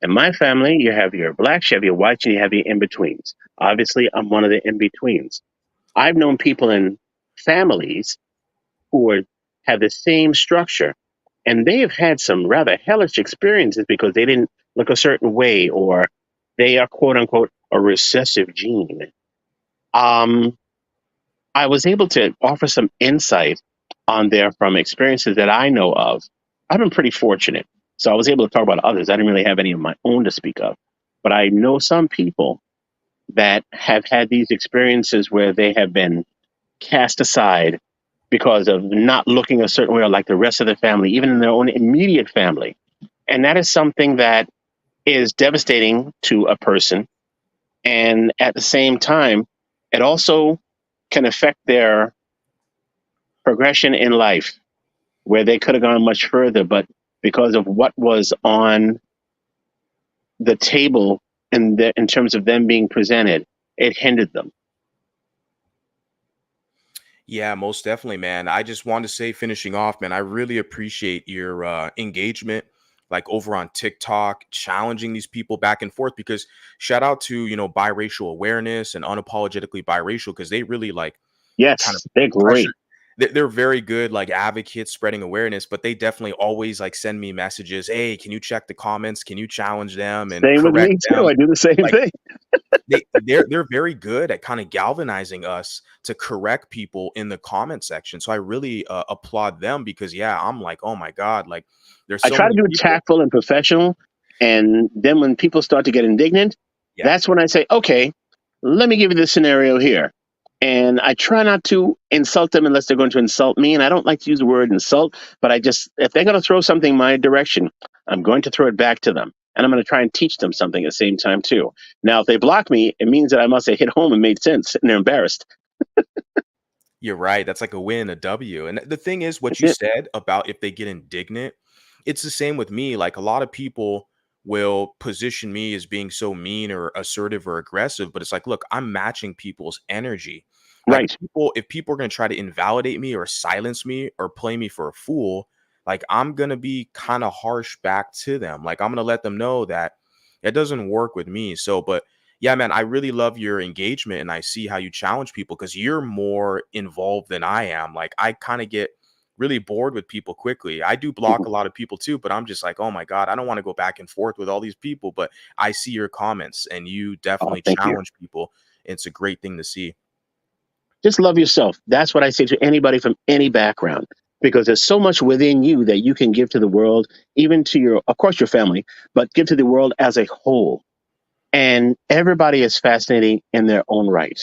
In my family, you have your blacks, you have your whites, and you have your in betweens. Obviously, I'm one of the in betweens. I've known people in families who have the same structure, and they have had some rather hellish experiences because they didn't look a certain way, or they are quote unquote a recessive gene. Um, I was able to offer some insight on there from experiences that I know of. I've been pretty fortunate. So I was able to talk about others. I didn't really have any of my own to speak of. But I know some people that have had these experiences where they have been cast aside because of not looking a certain way or like the rest of the family, even in their own immediate family. And that is something that is devastating to a person. And at the same time, it also can affect their progression in life where they could have gone much further, but because of what was on the table in terms of them being presented, it hindered them. yeah, most definitely, man. I just want to say, finishing off, man, I really appreciate your engagement, like over on TikTok, challenging these people back and forth. Because shout out to biracial awareness and unapologetically biracial, because they really like kind of Yes, they're pressure. great. They're very good, like advocates spreading awareness, but they definitely always like send me messages. Hey, can you check the comments? Can you challenge them and Same with correct me too. them? I do the same Like thing. they're very good at kind of galvanizing us to correct people in the comment section. So I really applaud them because yeah, I'm like, oh my god, like there's I so try to many do it people. tactful and professional. And then when people start to get indignant, Yeah, that's when I say, okay, let me give you the scenario here. And I try not to insult them unless they're going to insult me. And I don't like to use the word insult, but if they're going to throw something my direction, I'm going to throw it back to them. And I'm going to try and teach them something at the same time, too. Now, if they block me, it means that I must have hit home and made sense and they're embarrassed. you're right. That's like a win, a W. And the thing is, what That's you it. said about if they get indignant, it's the same with me. Like a lot of people will position me as being so mean or assertive or aggressive, but it's like, look, I'm matching people's energy. Like Right. if people are going to try to invalidate me or silence me or play me for a fool, like I'm going to be kind of harsh back to them. Like I'm going to let them know that it doesn't work with me. So, but yeah, man, I really love your engagement and I see how you challenge people because you're more involved than I am. Like I kind of get really bored with people quickly. I do block Mhm. a lot of people too, but I'm just like, oh my God, I don't want to go back and forth with all these people. But I see your comments and you Oh, definitely thank you. challenge people. It's a great thing to see. Just love yourself. That's what I say to anybody from any background, because there's so much within you that you can give to the world, even to of course, your family, but give to the world as a whole. And everybody is fascinating in their own right.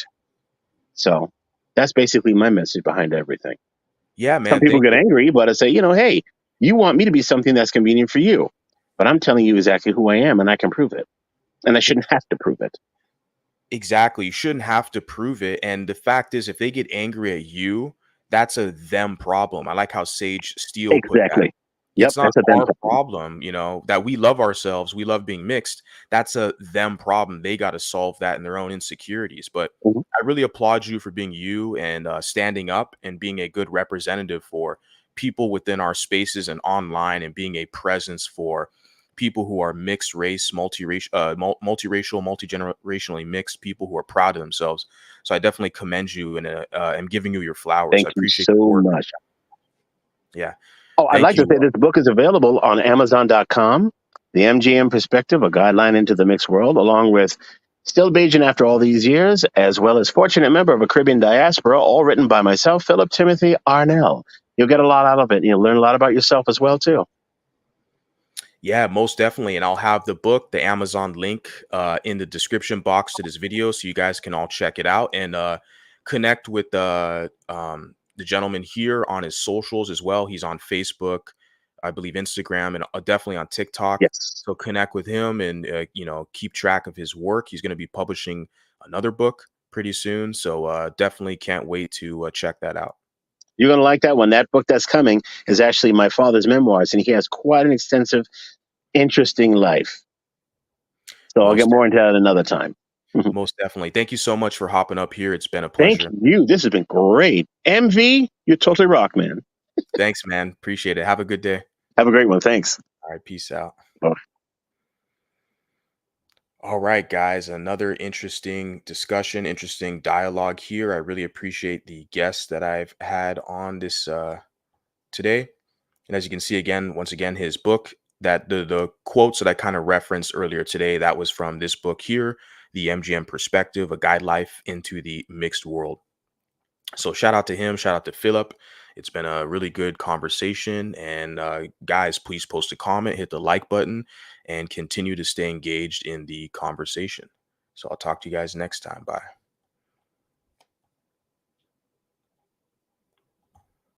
So that's basically my message behind everything. Yeah, Some man. people Thank get you. angry, but I say, hey, you want me to be something that's convenient for you. But I'm telling you exactly who I am, and I can prove it. And I shouldn't have to prove it. Exactly. You shouldn't have to prove it. And the fact is, if they get angry at you, that's a them problem. I like how Sage Steele put that. Exactly. Yep, It's not that's a them our problem. problem, that we love ourselves. We love being mixed. That's a them problem. They got to solve that in their own insecurities. But Mhm. I really applaud you for being you and standing up and being a good representative for people within our spaces and online and being a presence for people who are mixed race, multiracial, multi-generationally mixed people who are proud of themselves. So I definitely commend you and am giving you your flowers. I Thank you appreciate so the work. much. Yeah. Oh, I'd Thank like to say you. this book is available on Amazon.com. The MGM Perspective, a guideline into the mixed world, along with Still Beijing After All These Years, as well as Fortunate Member of a Caribbean Diaspora, all written by myself, Philip Timothy Arnell. You'll get a lot out of it. You'll learn a lot about yourself as well, too. Yeah, most definitely. And I'll have the book, the Amazon link in the description box to this video so you guys can all check it out and connect with the gentleman here on his socials as well. He's on Facebook, I believe Instagram, and definitely on TikTok. Yes. So connect with him and keep track of his work. He's going to be publishing another book pretty soon, so definitely can't wait to check that out. You're going to like that one. That book that's coming is actually my father's memoirs, and he has quite an extensive, interesting life. So I'll get Most more into that another time. most definitely. Thank you so much for hopping up here. It's been a Thank pleasure. you. This has been great. MV, you're totally rock, man. Thanks, man. Appreciate it. Have a good day. Have a great one. Thanks. All right, peace out. Bye. All right, guys, another interesting discussion, interesting dialogue here. I really appreciate the guests that I've had on this today. And as you can see again, once again, his book, that the quotes that I kind of referenced earlier today, that was from this book here, The MGM Perspective, A Guide Life into the Mixed World. So shout out to him, shout out to Philip. It's been a really good conversation. And guys, please post a comment, hit the like button, and continue to stay engaged in the conversation. So I'll talk to you guys next time. Bye.